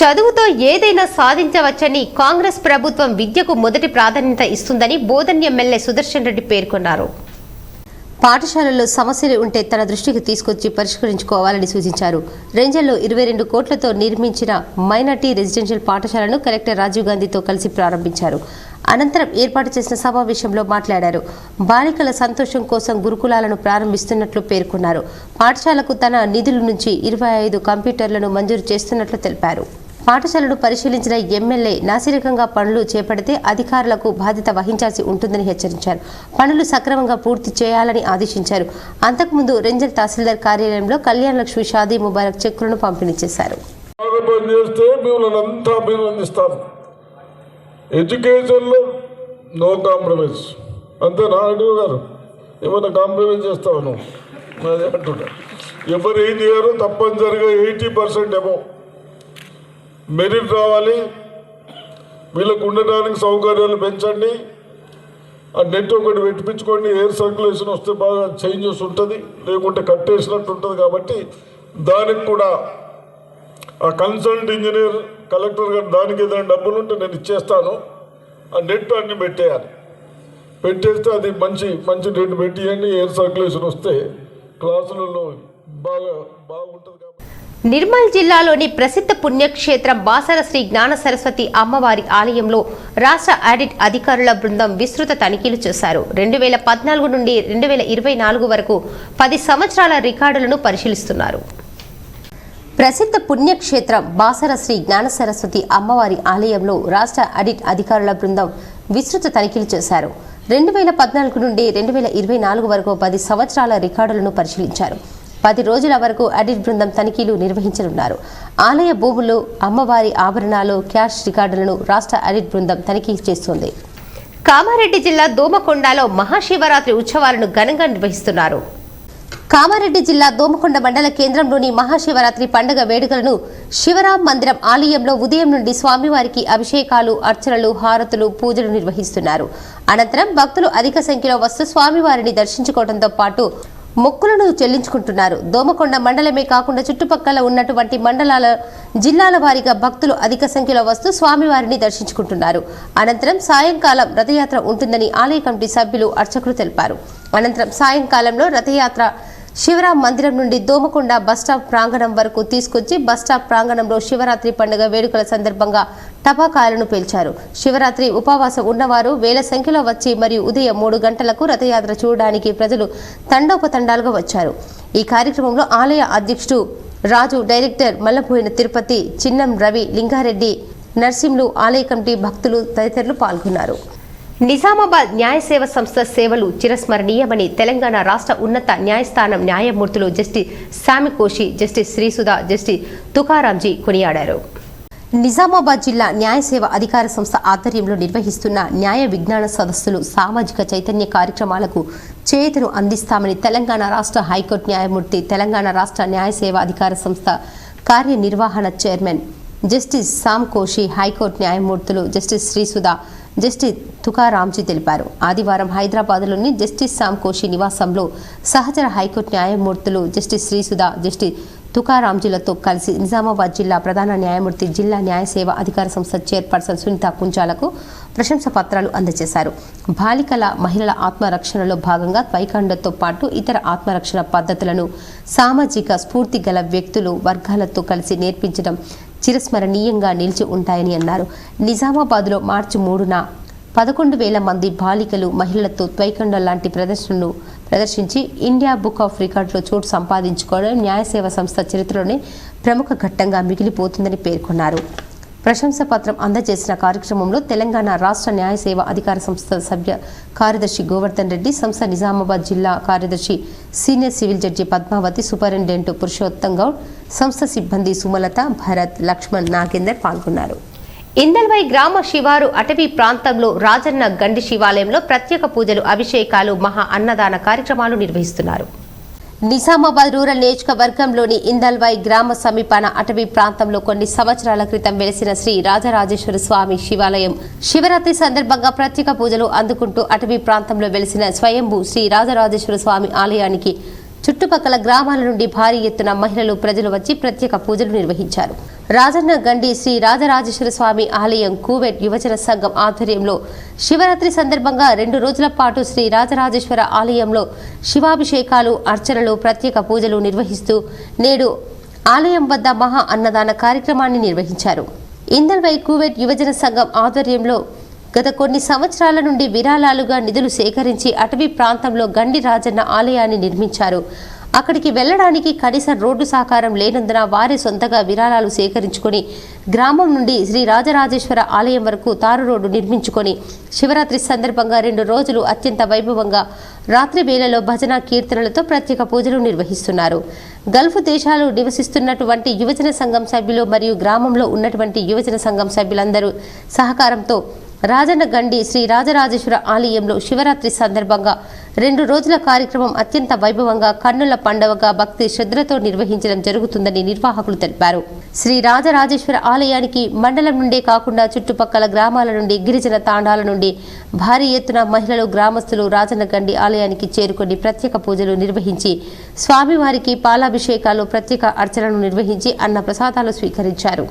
చదువుతో ఏదైనా సాధించవచ్చని కాంగ్రెస్ ప్రభుత్వం విద్యకు మొదటి ప్రాధాన్యత ఇస్తుందని బోధన్ ఎమ్మెల్యే సుదర్శన్ రెడ్డి పేర్కొన్నారు. పాఠశాలల్లో సమస్యలు ఉంటే తన దృష్టికి తీసుకొచ్చి పరిష్కరించుకోవాలని సూచించారు. రేంజల్లో 22 కోట్లతో నిర్మించిన మైనార్టీ రెసిడెన్షియల్ పాఠశాలను కలెక్టర్ రాజీవ్ గాంధీతో కలిసి ప్రారంభించారు. అనంతరం ఏర్పాటు చేసిన సమావేశంలో మాట్లాడారు. బాలికల సంతోషం కోసం గురుకులాలను ప్రారంభిస్తున్నట్లు పేర్కొన్నారు. పాఠశాలకు తన నిధుల నుంచి 25 కంప్యూటర్లను మంజూరు చేస్తున్నట్లు తెలిపారు. పాఠశాలను పరిశీలించిన ఎమ్మెల్యే నాసిరకంగా పనులు చేపడితే అధికారులకు బాధ్యత వహించాల్సి ఉంటుందని హెచ్చరించారు. పనులు సక్రమంగా పూర్తి చేయాలని ఆదేశించారు. అంతకుముందు రేంజల్ తహసీల్దార్ కార్యాలయంలో కళ్యాణ లక్ష్మి షాదీ ముబారక్ చెక్కులను పంపిణీ చేశారు. ఎడ్యుకేషన్లో నో కాంప్రమైజ్, అంతేనా అడుగు గారు? ఏమైనా కాంప్రమైజ్ చేస్తావు నువ్వు? అదే అంటున్నా. ఎవరు ఏం చేయరు, తప్పనిసరిగా 80% ఏమో మెరిట్ రావాలి. వీళ్ళకు ఉండడానికి సౌకర్యాలు పెంచండి. ఆ నెట్ ఒకటి పెట్టించుకోండి. ఎయిర్ సర్క్యులేషన్ వస్తే బాగా చేంజెస్ ఉంటుంది, లేకుంటే కట్టేసినట్టు ఉంటుంది. కాబట్టి దానికి కూడా ఆ కన్సల్ట్ ఇంజనీర్ కలెక్టర్ గారు దానికి ఏదైనా డబ్బులు ఉంటే నేను ఇచ్చేస్తాను. ఆ నెట్ అన్ని పెట్టేయాలి. పెట్టేస్తే అది మంచి నెట్ పెట్టియండి. ఎయిర్ సర్క్యులేషన్ వస్తే క్లాసులలో బాగుంటుంది. నిర్మల్ జిల్లాలోని ప్రసిద్ధ పుణ్యక్షేత్రం బాసర శ్రీ జ్ఞాన సరస్వతి అమ్మవారి ఆలయంలో రాష్ట్ర ఆడిట్ అధికారుల బృందం విస్తృత తనిఖీలు చేశారు. 2014 నుండి 2024 వరకు 10 సంవత్సరాల రికార్డులను పరిశీలిస్తున్నారు. ప్రసిద్ధ పుణ్యక్షేత్రం బాసర శ్రీ జ్ఞాన సరస్వతి అమ్మవారి ఆలయంలో రాష్ట్ర ఆడిట్ అధికారుల బృందం విస్తృత తనిఖీలు చేశారు. 2014 నుండి 2024 వరకు 10 సంవత్సరాల రికార్డులను పరిశీలించారు. 10 రోజుల వరకు ఆడిట్ బృందం తనిఖీలు నిర్వహించనున్నారు. ఆలయ భూములు, అమ్మవారి ఆభరణాలు, క్యాష్ రికార్డులను రాష్ట్ర ఆడిట్ బృందం తనిఖీ చేస్తోంది. కామారెడ్డి జిల్లా దోమకొండలో మహాశివరాత్రి ఉత్సవాలను ఘనంగా నిర్వహిస్తున్నారు. కామారెడ్డి జిల్లా దోమకొండ మండల కేంద్రంలోని మహాశివరాత్రి పండుగ వేడుకలను శివరాం మందిరం ఆలయంలో ఉదయం నుండి స్వామివారికి అభిషేకాలు, అర్చనలు, హారతులు, పూజలు నిర్వహిస్తున్నారు. అనంతరం భక్తులు అధిక సంఖ్యలో వస్తూ స్వామివారిని దర్శించుకోవడంతో పాటు మొక్కులను చెల్లించుకుంటున్నారు. దోమకొండ మండలమే కాకుండా చుట్టుపక్కల ఉన్నటువంటి మండలాల, జిల్లాల వారీగా భక్తులు అధిక సంఖ్యలో వస్తూ స్వామివారిని దర్శించుకుంటున్నారు. అనంతరం సాయంకాలం రథయాత్ర ఉంటుందని ఆలయ కమిటీ సభ్యులు, అర్చకులు తెలిపారు. అనంతరం సాయంకాలంలో రథయాత్ర శివరాం మందిరం నుండి దోమకొండ బస్టాప్ ప్రాంగణం వరకు తీసుకొచ్చి బస్టాప్ ప్రాంగణంలో శివరాత్రి పండుగ వేడుకల సందర్భంగా టపాకాయలను పేల్చారు. శివరాత్రి ఉపవాసం ఉన్నవారు వేల సంఖ్యలో వచ్చి మరియు ఉదయం 3 గంటలకు రథయాత్ర చూడడానికి ప్రజలు తండోపతండాలుగా వచ్చారు. ఈ కార్యక్రమంలో ఆలయ అధ్యక్షుడు రాజు, డైరెక్టర్ మల్లబోయిన తిరుపతి, చిన్నం రవి, లింగారెడ్డి, నర్సింలు, ఆలయ కమిటీ, భక్తులు తదితరులు పాల్గొన్నారు. నిజామాబాద్ న్యాయ సేవ సంస్థ సేవలు చిరస్మరణీయమని తెలంగాణ రాష్ట్ర ఉన్నత న్యాయస్థానం న్యాయమూర్తులు జస్టిస్ సామికోషి, జస్టిస్ శ్రీసుధా, జస్టిస్ తుకారాంజీ కొనియాడారు. నిజామాబాద్ జిల్లా న్యాయ సేవ అధికార సంస్థ ఆధ్వర్యంలో నిర్వహిస్తున్న న్యాయ విజ్ఞాన సదస్సులు, సామాజిక చైతన్య కార్యక్రమాలకు చేతును అందిస్తామని తెలంగాణ రాష్ట్ర హైకోర్టు న్యాయమూర్తి, తెలంగాణ రాష్ట్ర న్యాయ సేవ అధికార సంస్థ కార్యనిర్వహణ చైర్మన్ జస్టిస్ సామ్కోషి, హైకోర్టు న్యాయమూర్తులు జస్టిస్ శ్రీసుధా, జస్టిస్ తుకారాంజీ తెలిపారు. ఆదివారం హైదరాబాద్లోని జస్టిస్ సామ్కోషి నివాసంలో సహచర హైకోర్టు న్యాయమూర్తులు జస్టిస్ శ్రీసుధా, జస్టిస్ తుకారాంజీలతో కలిసి నిజామాబాద్ జిల్లా ప్రధాన న్యాయమూర్తి, జిల్లా న్యాయ సేవ అధికార సంస్థ చైర్పర్సన్ సునీత కుంచాలకు ప్రశంసా పత్రాలు అందజేశారు. బాలికల, మహిళల ఆత్మరక్షణలో భాగంగా త్వైకండతో పాటు ఇతర ఆత్మరక్షణ పద్ధతులను సామాజిక స్ఫూర్తి గల వ్యక్తులు, వర్గాలతో కలిసి నేర్పించడం చిరస్మరణీయంగా నిలిచి ఉంటాయని అన్నారు. నిజామాబాద్లో మార్చి 3న 11,000 మంది బాలికలు, మహిళలతో త్వైకండ లాంటి ప్రదర్శనలు ప్రదర్శించి ఇండియా బుక్ ఆఫ్ రికార్డులో చోటు సంపాదించుకోవడం న్యాయ సేవ సంస్థ చరిత్రలోనే ప్రముఖ ఘట్టంగా మిగిలిపోతుందని పేర్కొన్నారు. ప్రశంసా పత్రం అందజేసిన కార్యక్రమంలో తెలంగాణ రాష్ట్ర న్యాయ సేవ అధికార సంస్థ సభ్య కార్యదర్శి గోవర్ధన్ రెడ్డి, సంస్థ నిజామాబాద్ జిల్లా కార్యదర్శి senior civil judge Padmavathi, superintendent Purushottam Goud, సంస్థ సిబ్బంది సుమలత, భరత్, లక్ష్మణ్, నాగేందర్ పాల్గొన్నారు. ఇందల్వై గ్రామ శివారు అటవీ ప్రాంతంలో రాజన్న గండి శివాలయంలో ప్రత్యేక పూజలు, అభిషేకాలు, మహా అన్నదాన కార్యక్రమాలు నిర్వహిస్తున్నారు. నిజామాబాద్ రూరల్ నియోజకవర్గంలోని ఇందల్వై గ్రామ సమీపాన అటవీ ప్రాంతంలో కొన్ని సంవత్సరాల క్రితం వెలిసిన శ్రీ రాజరాజేశ్వర స్వామి శివాలయం శివరాత్రి సందర్భంగా ప్రత్యేక పూజలు అందుకుంటూ అటవీ ప్రాంతంలో వెలిసిన స్వయంభూ శ్రీ రాజరాజేశ్వర స్వామి ఆలయానికి చుట్టుపక్కల గ్రామాల నుండి భారీ ఎత్తున మహిళలు, ప్రజలు వచ్చి ప్రత్యేక పూజలు నిర్వహించారు. రాజన్న గండి శ్రీ రాజరాజేశ్వర స్వామి ఆలయం కువైట్ యువజన సంఘం ఆధ్వర్యంలో శివరాత్రి సందర్భంగా 2 రోజుల పాటు శ్రీ రాజరాజేశ్వర ఆలయంలో శివాభిషేకాలు, అర్చనలు, ప్రత్యేక పూజలు నిర్వహిస్తూ నేడు ఆలయం వద్ద మహా అన్నదాన కార్యక్రమాన్ని నిర్వహించారు. ఇందల్వై కువైట్ యువజన సంఘం ఆధ్వర్యంలో గత కొన్ని సంవత్సరాల నుండి విరాళాలుగా నిధులు సేకరించి అటవీ ప్రాంతంలో గండి రాజన్న ఆలయాన్ని నిర్మించారు. అక్కడికి వెళ్లడానికి కనీస రోడ్డు సహకారం లేనందున వారి సొంతగా విరాళాలు సేకరించుకొని గ్రామం నుండి శ్రీ రాజరాజేశ్వర ఆలయం వరకు తారు రోడ్డు నిర్మించుకొని శివరాత్రి సందర్భంగా 2 రోజులు అత్యంత వైభవంగా రాత్రి వేళలో భజన, కీర్తనలతో ప్రత్యేక పూజలు నిర్వహిస్తున్నారు. గల్ఫ్ దేశాలు నివసిస్తున్నటువంటి యువజన సంఘం సభ్యులు మరియు గ్రామంలో ఉన్నటువంటి యువజన సంఘం సభ్యులందరూ సహకారంతో రాజన్న గండి శ్రీ రాజరాజేశ్వర ఆలయంలో శివరాత్రి సందర్భంగా 2 రోజుల కార్యక్రమం అత్యంత వైభవంగా, కన్నుల పండుగగా భక్తి శ్రద్ధలతో నిర్వహించడం జరుగుతుందని నిర్వాహకులు తెలిపారు. శ్రీ రాజరాజేశ్వర ఆలయానికి మండలం నుండే కాకుండా చుట్టుపక్కల గ్రామాల నుండి, గిరిజన తాండాల నుండి భారీ ఎత్తున మహిళలు, గ్రామస్తులు రాజన్న గండి ఆలయానికి చేరుకొని ప్రత్యేక పూజలు నిర్వహించి స్వామివారికి పాలాభిషేకాలు, ప్రత్యేక అర్చనలు నిర్వహించి అన్న ప్రసాదాలు స్వీకరించారు.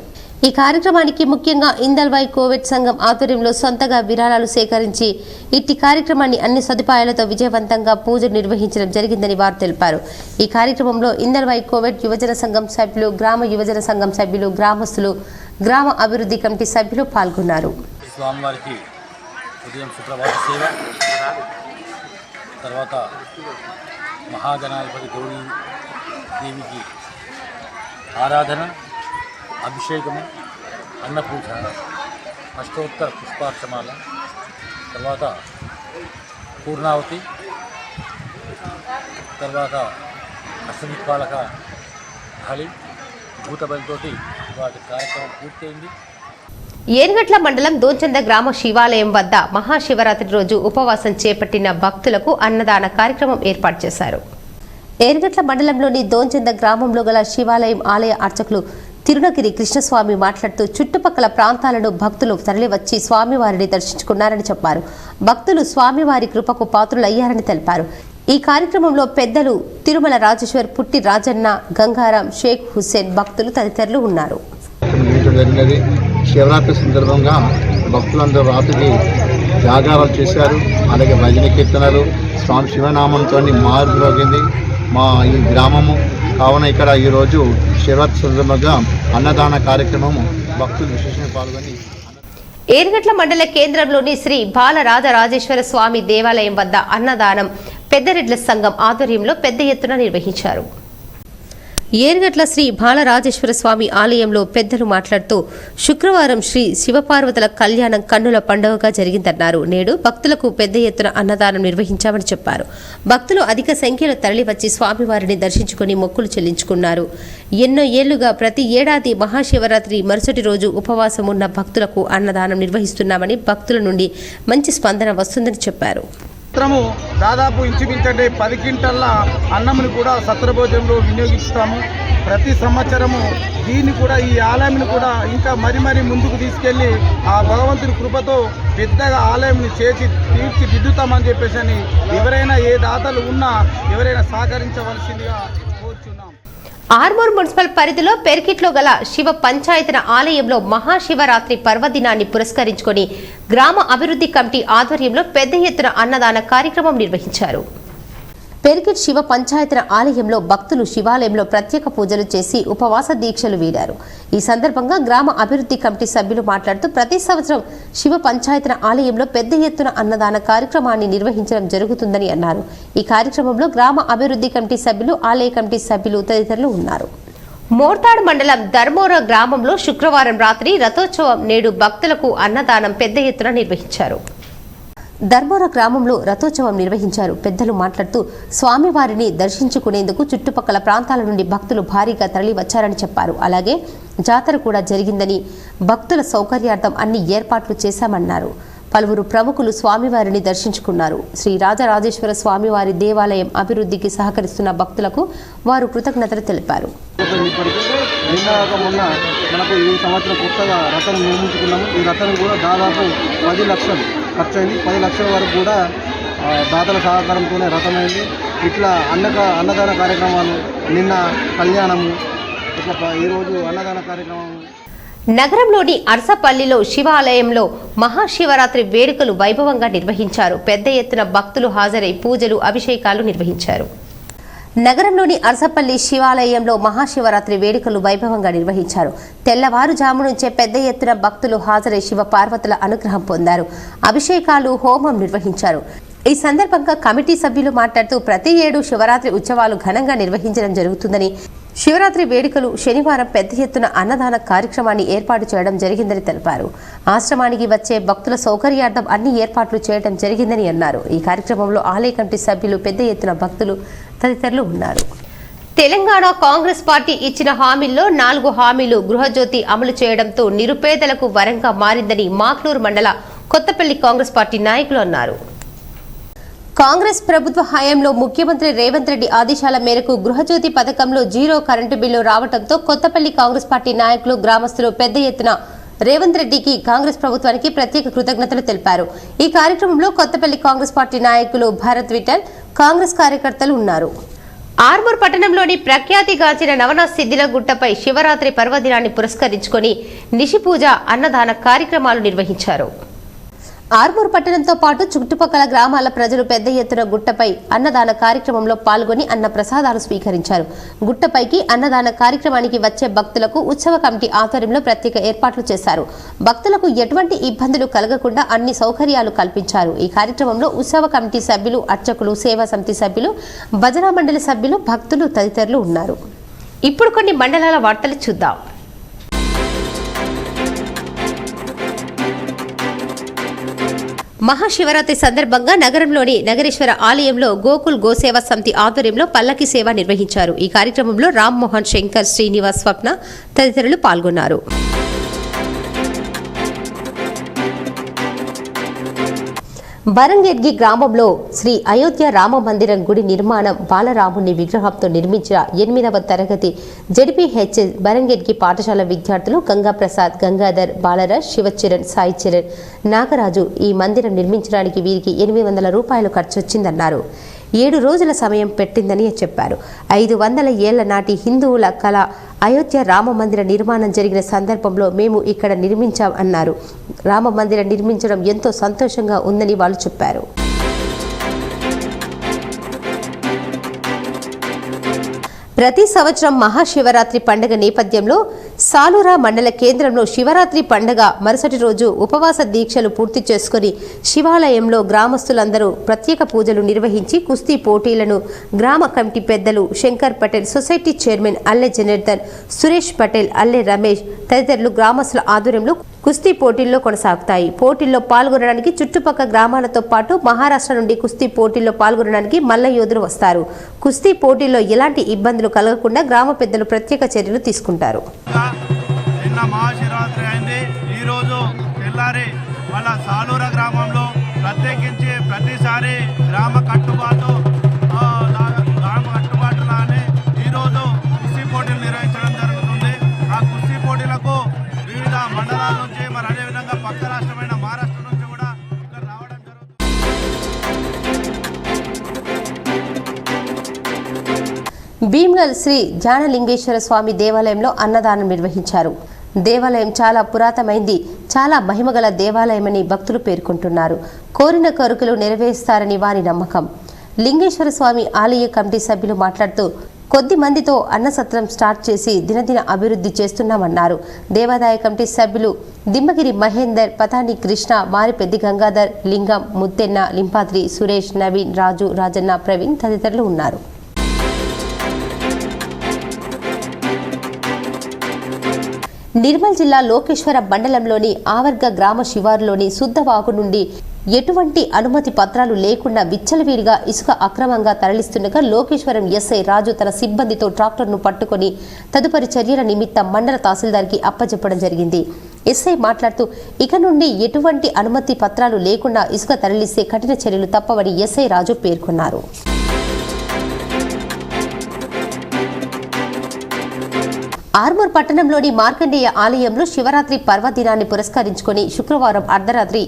ఈ కార్యక్రమానికి ముఖ్యంగా ఇందల్వై కోవిడ్ సంఘం ఆధ్వర్యంలో సొంతగా విరాళాలు సేకరించి ఇట్టి కార్యక్రమాన్ని అన్ని సదుపాయాలతో విజయవంతంగా పూజలు నిర్వహించడం జరిగిందని వారు తెలిపారు. ఈ కార్యక్రమంలో ఇందల్వై కోవిడ్ యువజన సంఘం సభ్యులు, గ్రామ యువజన సంఘం సభ్యులు, గ్రామస్తులు, గ్రామ అభివృద్ధి కమిటీ సభ్యులు పాల్గొన్నారు. స్వామివారికి ఉదయం సుప్రభాత సేవ, తర్వాత మహాగణాధిపతి గౌరీ దేవికి ఆరాధన, అభిషేకము, అన్నపూజ, అష్టోత్తర పుష్పార్చమాల, తర్వాత పూర్ణావతి, తర్వాత అష్టదిక్పాలక హళి, భూతబలితోటి వాటి కార్యక్రమం పూర్తయింది. ఏర్గట్ల మండలం దోంచంద గ్రామ శివాలయం వద్ద మహాశివరాత్రి రోజు ఉపవాసం చేపట్టిన భక్తులకు అన్నదాన కార్యక్రమం ఏర్పాటు చేశారు. ఏర్గట్ల మండలంలోని దోంచంద గ్రామంలో గల శివాలయం ఆలయ అర్చకులు తిరునగిరి కృష్ణస్వామి మాట్లాడుతూ చుట్టుపక్కల ప్రాంతాలను భక్తులు తరలివచ్చి స్వామివారిని దర్శించుకున్నారని చెప్పారు. భక్తులు స్వామివారి కృపకు పాత్రులయ్యారని తెలిపారు. ఈ కార్యక్రమంలో పెద్దలు తిరుమల రాజేశ్వర్, పుట్టి రాజన్న, గంగారాం, షేక్ హుస్సేన్, భక్తులు తదితరులు ఉన్నారు. శివరాత్రి సందర్భంగా భక్తులందరూ రాత్రికి జాగారాలు చేశారు. అలాగే భజన కీర్తనలు, స్వామి శివనామంతో మారుమోగింది మా ఈ గ్రామము. కావున ఇక్కడ ఈరోజు శివరాత్రి సందర్భంగా అన్నదాన కార్యక్రమము భక్తులు విశేషంగా పాల్గొని ఏర్గట్ల మండల కేంద్రంలోని శ్రీ బాలరాజరాజేశ్వర స్వామి దేవాలయం వద్ద అన్నదానం పెద్దరెడ్ల సంఘం ఆధ్వర్యంలో పెద్ద ఎత్తున నిర్వహించారు. ఏర్గట్ల శ్రీ బాలరాజేశ్వర స్వామి ఆలయంలో పెద్దలు మాట్లాడుతూ శుక్రవారం శ్రీ శివపార్వతుల కళ్యాణం కన్నుల పండుగగా జరిగిందన్నారు. నేడు భక్తులకు పెద్ద ఎత్తున అన్నదానం నిర్వహించామని చెప్పారు. భక్తులు అధిక సంఖ్యలో తరలివచ్చి స్వామివారిని దర్శించుకుని మొక్కులు చెల్లించుకున్నారు. ఎన్నో ఏళ్లుగా ప్రతి ఏడాది మహాశివరాత్రి మరుసటి రోజు ఉపవాసం ఉన్న భక్తులకు అన్నదానం నిర్వహిస్తున్నామని, భక్తుల నుండి మంచి స్పందన వస్తుందని చెప్పారు. దాదాపు ఇంచుమించండి 10 క్వింటల్ల అన్నముని కూడా సత్రభోజనంలో వినియోగిస్తాము. ప్రతి సంవత్సరము దీన్ని కూడా, ఈ ఆలయంని కూడా ఇంకా మరి ముందుకు తీసుకెళ్ళి ఆ భగవంతుని కృపతో పెద్దగా ఆలయంని తీర్చిదిద్దుతామని చెప్పేసి ఎవరైనా ఏ దాతలు ఉన్నా ఎవరైనా సహకరించవలసిందిగా కోరుచున్నాం. ఆర్మూర్ మున్సిపల్ పరిధిలో పెర్కిట్లో గల శివ పంచాయతన ఆలయంలో మహాశివరాత్రి పర్వదినాన్ని పురస్కరించుకొని గ్రామ అభివృద్ధి కమిటీ ఆధ్వర్యంలో పెద్ద ఎత్తున అన్నదాన కార్యక్రమం నిర్వహించారు. పెర్కిట్ శివ పంచాయతన ఆలయంలో భక్తులు శివాలయంలో ప్రత్యేక పూజలు చేసి ఉపవాస దీక్షలు వీడారు. ఈ సందర్భంగా గ్రామ అభివృద్ధి కమిటీ సభ్యులు మాట్లాడుతూ ప్రతి సంవత్సరం శివ పంచాయతన ఆలయంలో పెద్ద ఎత్తున అన్నదాన కార్యక్రమాన్ని నిర్వహించడం జరుగుతుందని అన్నారు. ఈ కార్యక్రమంలో గ్రామ అభివృద్ధి కమిటీ సభ్యులు, ఆలయ కమిటీ సభ్యులు తదితరులు ఉన్నారు. మోర్తాడు మండలం ధర్మోర గ్రామంలో శుక్రవారం రాత్రి రథోత్సవం నేడు భక్తులకు అన్నదానం పెద్ద ఎత్తున నిర్వహించారు. ధర్మోర గ్రామంలో రథోత్సవం నిర్వహించారు. పెద్దలు మాట్లాడుతూ స్వామివారిని దర్శించుకునేందుకు చుట్టుపక్కల ప్రాంతాల నుండి భక్తులు భారీగా తరలి వచ్చారని చెప్పారు. అలాగే జాతర కూడా జరిగిందని, భక్తుల సౌకర్యార్థం అన్ని ఏర్పాట్లు చేశామన్నారు. పలువురు ప్రముఖులు స్వామివారిని దర్శించుకున్నారు. శ్రీ రాజరాజేశ్వర స్వామివారి దేవాలయం అభివృద్ధికి సహకరిస్తున్న భక్తులకు వారు కృతజ్ఞతలు తెలిపారు. మొన్న మనకు ఈ సంవత్సరం కొత్తగా రథం నిర్మించుకున్నాము. ఈ రథం కూడా దాదాపు 10 లక్షలు ఖర్చు అయింది. 10 లక్షల వరకు కూడా దాతల సహకారంతోనే రథమైంది. ఇట్లా అన్నదాన కార్యక్రమాలు, నిన్న కళ్యాణము, ఇట్లా ఈరోజు అన్నదాన కార్యక్రమం. నగరంలోని అర్సపల్లిలో శివాలయంలో మహాశివరాత్రి వేడుకలు వైభవంగా నిర్వహించారు. పెద్ద ఎత్తున భక్తులు హాజరై పూజలు, అభిషేకాలు నిర్వహించారు. నగరంలోని అర్సపల్లి శివాలయంలో మహాశివరాత్రి వేడుకలు వైభవంగా నిర్వహించారు. తెల్లవారుజాము నుంచే పెద్ద ఎత్తున భక్తులు హాజరై శివ పార్వతుల అనుగ్రహం పొందారు. అభిషేకాలు, హోమం నిర్వహించారు. ఈ సందర్భంగా కమిటీ సభ్యులు మాట్లాడుతూ ప్రతి ఏడు శివరాత్రి ఉత్సవాలు ఘనంగా నిర్వహించడం జరుగుతుందని, శివరాత్రి వేడుకలు శనివారం పెద్ద ఎత్తున అన్నదాన కార్యక్రమాన్ని ఏర్పాటు చేయడం జరిగిందని తెలిపారు. ఆశ్రమానికి వచ్చే భక్తుల సౌకర్యార్థం అన్ని ఏర్పాట్లు చేయడం జరిగిందని అన్నారు. ఈ కార్యక్రమంలో ఆలయ కమిటీ సభ్యులు, పెద్ద ఎత్తున భక్తులు తదితరులు ఉన్నారు. తెలంగాణ కాంగ్రెస్ పార్టీ ఇచ్చిన హామీల్లో 4 హామీలు గృహజ్యోతి అమలు చేయడంతో నిరుపేదలకు వరంగా మారిందని మాక్లూరు మండల కొత్తపల్లి కాంగ్రెస్ పార్టీ నాయకులు అన్నారు. కాంగ్రెస్ ప్రభుత్వ హయాంలో ముఖ్యమంత్రి రేవంత్ రెడ్డి ఆదేశాల మేరకు గృహజ్యోతి పథకంలో 0 కరెంటు బిల్లు రావడంతో కొత్తపల్లి కాంగ్రెస్ పార్టీ నాయకులు, గ్రామస్తులు పెద్ద ఎత్తున రేవంత్ రెడ్డికి, కాంగ్రెస్ ప్రభుత్వానికి ప్రత్యేక కృతజ్ఞతలు తెలిపారు. ఈ కార్యక్రమంలో కొత్తపల్లి కాంగ్రెస్ పార్టీ నాయకులు భరత్ విఠల్, కాంగ్రెస్ కార్యకర్తలు ఉన్నారు. ఆర్మూర్ పట్టణంలోని ప్రఖ్యాతిగాంచిన నవనాథ్ సిద్దిల గుట్టపై శివరాత్రి పర్వదినాన్ని పురస్కరించుకొని నిశిపూజ, అన్నదాన కార్యక్రమాలు నిర్వహించారు. ఆర్మూర్ పట్టణంతో పాటు చుట్టుపక్కల గ్రామాల ప్రజలు పెద్ద ఎత్తున గుట్టపై అన్నదాన కార్యక్రమంలో పాల్గొని అన్న ప్రసాదాలు స్వీకరించారు. గుట్టపైకి అన్నదాన కార్యక్రమానికి వచ్చే భక్తులకు ఉత్సవ కమిటీ ఆధ్వర్యంలో ప్రత్యేక ఏర్పాట్లు చేశారు. భక్తులకు ఎటువంటి ఇబ్బందులు కలగకుండా అన్ని సౌకర్యాలు కల్పించారు. ఈ కార్యక్రమంలో ఉత్సవ కమిటీ సభ్యులు, అర్చకులు, సేవా సమితి సభ్యులు, భజనా మండలి సభ్యులు, భక్తులు తదితరులు ఉన్నారు. ఇప్పుడు కొన్ని మండలాల వార్తలు చూద్దాం. మహాశివరాత్రి సందర్భంగా నగరంలోని నగరేశ్వర ఆలయంలో గోకుల్ గోసేవా సమితి ఆధ్వర్యంలో పల్లకి సేవ నిర్వహించారు. ఈ కార్యక్రమంలో రామ్మోహన్, శంకర్, శ్రీనివాస్, స్వప్న తదితరులు పాల్గొన్నారు. బరంగెడ్గి గ్రామంలో శ్రీ అయోధ్య రామ మందిరం గుడి నిర్మాణం బాలరాముని విగ్రహంతో నిర్మించిన 8వ తరగతి జెడ్పీహెచ్ఎస్ బరంగెడ్గి పాఠశాల విద్యార్థులు గంగాప్రసాద్, గంగాధర్, బాలరాజ్, శివచరణ్, సాయి చరణ్, నాగరాజు ఈ మందిరం నిర్మించడానికి వీరికి 800 రూపాయలు ఖర్చొచ్చిందన్నారు. 7 రోజుల సమయం పెట్టిందని చెప్పారు. 500 ఏళ్ల నాటి హిందువుల కళ అయోధ్య రామ మందిర నిర్మాణం జరిగిన సందర్భంలో మేము ఇక్కడ నిర్మించాం అన్నారు. రామ మందిరం నిర్మించడం ఎంతో సంతోషంగా ఉందని వాళ్ళు చెప్పారు. ప్రతి సంవత్సరం మహాశివరాత్రి పండుగ నేపథ్యంలో సాలూరా మండల కేంద్రంలో శివరాత్రి పండుగ మరుసటి రోజు ఉపవాస దీక్షలు పూర్తి చేసుకుని శివాలయంలో గ్రామస్తులందరూ ప్రత్యేక పూజలు నిర్వహించి కుస్తీ పోటీలను గ్రామ కమిటీ పెద్దలు శంకర్ పటేల్, సొసైటీ చైర్మన్ అల్లె జనార్దన్, సురేష్ పటేల్, అల్లె రమేష్ తదితరులు గ్రామస్తుల ఆధ్వర్యంలో కుస్తీ పోటీల్లో కొనసాగుతాయి. పోటీల్లో పాల్గొనడానికి చుట్టుపక్కల గ్రామాలతో పాటు మహారాష్ట్ర నుండి కుస్తీ పోటీల్లో పాల్గొనడానికి మల్ల యోధులు వస్తారు. కుస్తీ పోటీల్లో ఎలాంటి ఇబ్బందులు కలగకుండా గ్రామ పెద్దలు ప్రత్యేక చర్యలు తీసుకుంటారు. నిన్న మహాశివరాత్రి అయింది. ఈరోజు తెల్లారి వాళ్ళ సాలూర గ్రామంలో ప్రత్యేకించి ప్రతిసారి గ్రామ కట్టుబాటులానే ఈరోజు కుస్తీ పోటీలు నిర్వహించడం జరుగుతుంది. ఆ కుస్తీ పోటీలకు వివిధ మండలాల నుంచి, మరి అదేవిధంగా పక్క రాష్ట్రమైన మహారాష్ట్ర నుంచి కూడా ఇక్కడ రావడం జరుగుతుంది. భీమ్గల్ శ్రీ ధ్యానలింగేశ్వర స్వామి దేవాలయంలో అన్నదానం నిర్వహించారు. దేవాలయం చాలా పురాతనమైంది, చాలా మహిమగల దేవాలయమని భక్తులు పేర్కొంటున్నారు. కోరిన కోరికలు నెరవేరుస్తారని వారి నమ్మకం. లింగేశ్వర స్వామి ఆలయ కమిటీ సభ్యులు మాట్లాడుతూ కొద్ది మందితో అన్నసత్రం స్టార్ట్ చేసి దినదిన అభివృద్ధి చేస్తున్నామన్నారు. దేవాదాయ కమిటీ సభ్యులు దిమ్మగిరి మహేందర్, పతాని కృష్ణ, మారిపెద్ది గంగాధర్, లింగం, ముత్తెన్న, లింపాద్రి, సురేష్, నవీన్, రాజు, రాజన్న, ప్రవీణ్ తదితరులు ఉన్నారు. నిర్మల్ జిల్లా లోకేశ్వరం మండలంలోని ఆవర్గ గ్రామ శివారులోని శుద్ధవాగు నుండి ఎటువంటి అనుమతి పత్రాలు లేకుండా విచ్చలవిడిగా ఇసుక అక్రమంగా తరలిస్తుండగా లోకేశ్వరం ఎస్ఐ రాజు తన సిబ్బందితో ట్రాక్టర్ను పట్టుకొని తదుపరి చర్యల నిమిత్తం మండల తహసీల్దార్కి అప్పచెప్పడం జరిగింది. ఎస్ఐ మాట్లాడుతూ ఇక నుండి ఎటువంటి అనుమతి పత్రాలు లేకుండా ఇసుక తరలిస్తే కఠిన చర్యలు తప్పవని ఎస్ఐ రాజు పేర్కొన్నారు. ఆర్మూర్ పట్టణంలోని మార్కండేయ ఆలయంలో శివరాత్రి పర్వదినాన్ని పురస్కరించుకొని శుక్రవారం అర్ధరాత్రి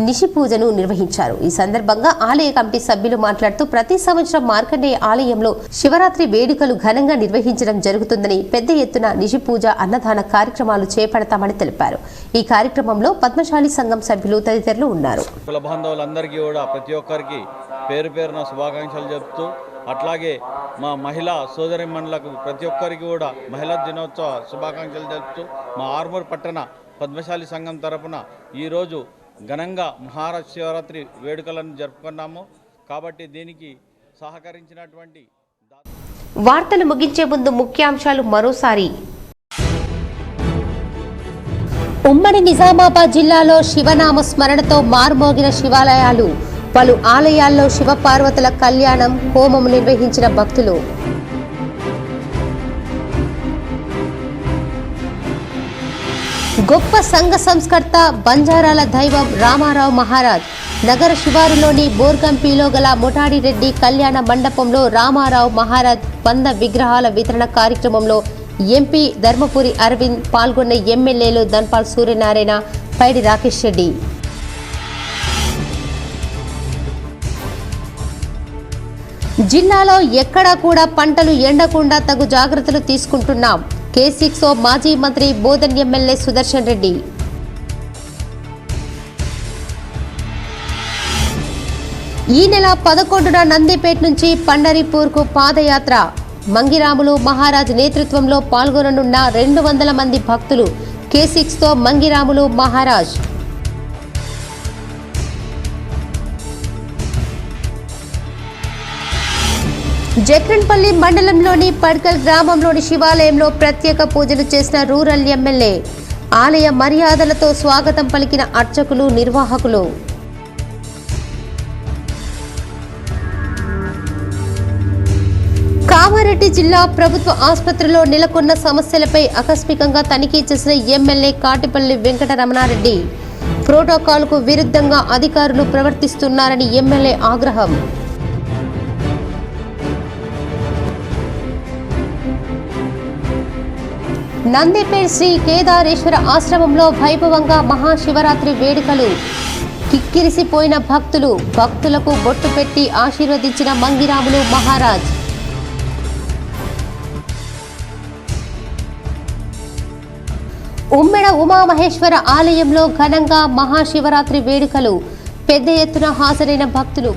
నిషి పూజను నిర్వహించారు. ఈ సందర్భంగా ఆలయ కమిటీ సభ్యులు మాట్లాడుతూ ప్రతి సంవత్సరం మార్కండేయ ఆలయంలో శివరాత్రి వేడుకలు ఘనంగా నిర్వహించడం జరుగుతుందని, పెద్ద ఎత్తున నిషి పూజ, అన్నదాన కార్యక్రమాలు చేపడతామని తెలిపారు. ఈ కార్యక్రమంలో పద్మశాలి సంఘం సభ్యులు తదితరులు ఉన్నారు. కుల బాంధవులందరికీ కూడా ప్రతి ఒక్కరికి పేరు పేరున శుభాకాంక్షలు చెప్తూ, అట్లాగే మా మహిళా సోదరిమణులకు ప్రతి ఒక్కరికి కూడా మహిళా దినోత్సవ శుభాకాంక్షలు తెలుపుతూ మా ఆర్మూర్ పట్టణ పద్మశాలి సంఘం తరపున ఈరోజు ఘనంగా మహాశివరాత్రి వేడుకలను జరుపుకున్నాము. కాబట్టి దీనికి సహకరించినటువంటి వార్తలు ముగించే ముందు ముఖ్యాంశాలు మరోసారి. ఉమ్మడి నిజామాబాద్ జిల్లాలో శివనామ స్మరణతో మార్మోగిన శివాలయాలు. పలు ఆలయాల్లో శివపార్వతుల కళ్యాణం, హోమం నిర్వహించిన భక్తులు. గొప్ప సంఘ సంస్కర్త, బంజారాల దైవం రామారావు మహారాజ్. నగర శివారులోని బోర్గంపీలో గల ముఠాడిరెడ్డి కళ్యాణ మండపంలో రామారావు మహారాజ్ 100 విగ్రహాల వితరణ కార్యక్రమంలో ఎంపీ ధర్మపురి అరవింద్ పాల్గొన్న ఎమ్మెల్యేలు ధన్పాల్ సూర్యనారాయణ, పైడి రాకేష్ రెడ్డి. జిల్లాలో ఎక్కడా కూడా పంటలు ఎండకుండా తగు జాగ్రత్తలు తీసుకుంటున్నాం. K6 మాజీ మంత్రి బోధన్ ఎమ్మెల్యే సుదర్శన్ రెడ్డి. ఈ నెల 11న నందిపేట నుంచి పండరిపూర్కు పాదయాత్ర. మంగిరాములు మహారాజ్ నేతృత్వంలో పాల్గొననున్న 200 మంది భక్తులు. K6 మంగిరాములు మహారాజ్. జక్రన్పల్లి మండలంలోని పడ్కల్ గ్రామంలోని శివాలయంలో ప్రత్యేక పూజలు చేసిన రూరల్ ఎమ్మెల్యే. ఆలయ మర్యాదలతో స్వాగతం పలికిన అర్చకులు, నిర్వాహకులు. కామారెడ్డి జిల్లా ప్రభుత్వ ఆసుపత్రిలో నెలకొన్న సమస్యలపై ఆకస్మికంగా తనిఖీ చేసిన ఎమ్మెల్యే కాటిపల్లి వెంకటరమణారెడ్డి. ప్రోటోకాల్కు విరుద్ధంగా అధికారులు ప్రవర్తిస్తున్నారని ఎమ్మెల్యే ఆగ్రహం. నందిపేట శ్రీ కేదారేశ్వర ఆశ్రమంలో వైభవంగా మహాశివరాత్రి వేడుకలు. కిక్కిరిసిపోయిన భక్తులు. భక్తులకు బొట్టు పెట్టి ఆశీర్వదించిన మంగిరాములు మహారాజ్. ఉమ్మెడ ఉమామహేశ్వర ఆలయంలో ఘనంగా మహాశివరాత్రి వేడుకలు. పెద్ద ఎత్తున హాజరైన భక్తులు.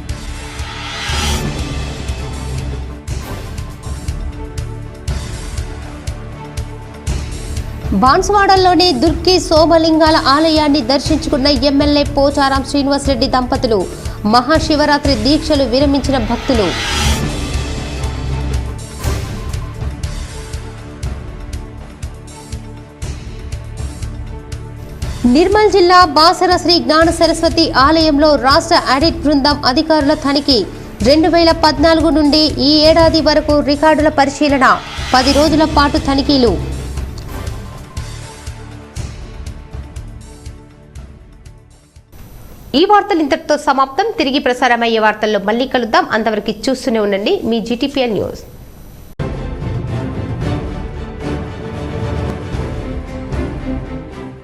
బాన్స్వాడలోని దుర్గి సోమలింగాల ఆలయాన్ని దర్శించుకున్న ఎమ్మెల్యే పోచారం శ్రీనివాసరెడ్డి దంపతులు. మహాశివరాత్రి దీక్షలు విరమించిన భక్తులు. నిర్మల్ జిల్లా బాసర శ్రీ జ్ఞాన సరస్వతి ఆలయంలో రాష్ట్ర ఆడిట్ బృందం అధికారుల తనిఖీ. 2014 నుండి ఈ ఏడాది వరకు రికార్డుల పరిశీలన. 10 రోజుల పాటు తనిఖీలు. ఈ వార్తలు ఇంతటితో సమాప్తం. తిరిగి ప్రసారమయ్యే వార్తల్లో మళ్ళీ కలుద్దాం. అంతవరకు చూస్తూనే ఉండండి మీ GTPL న్యూస్.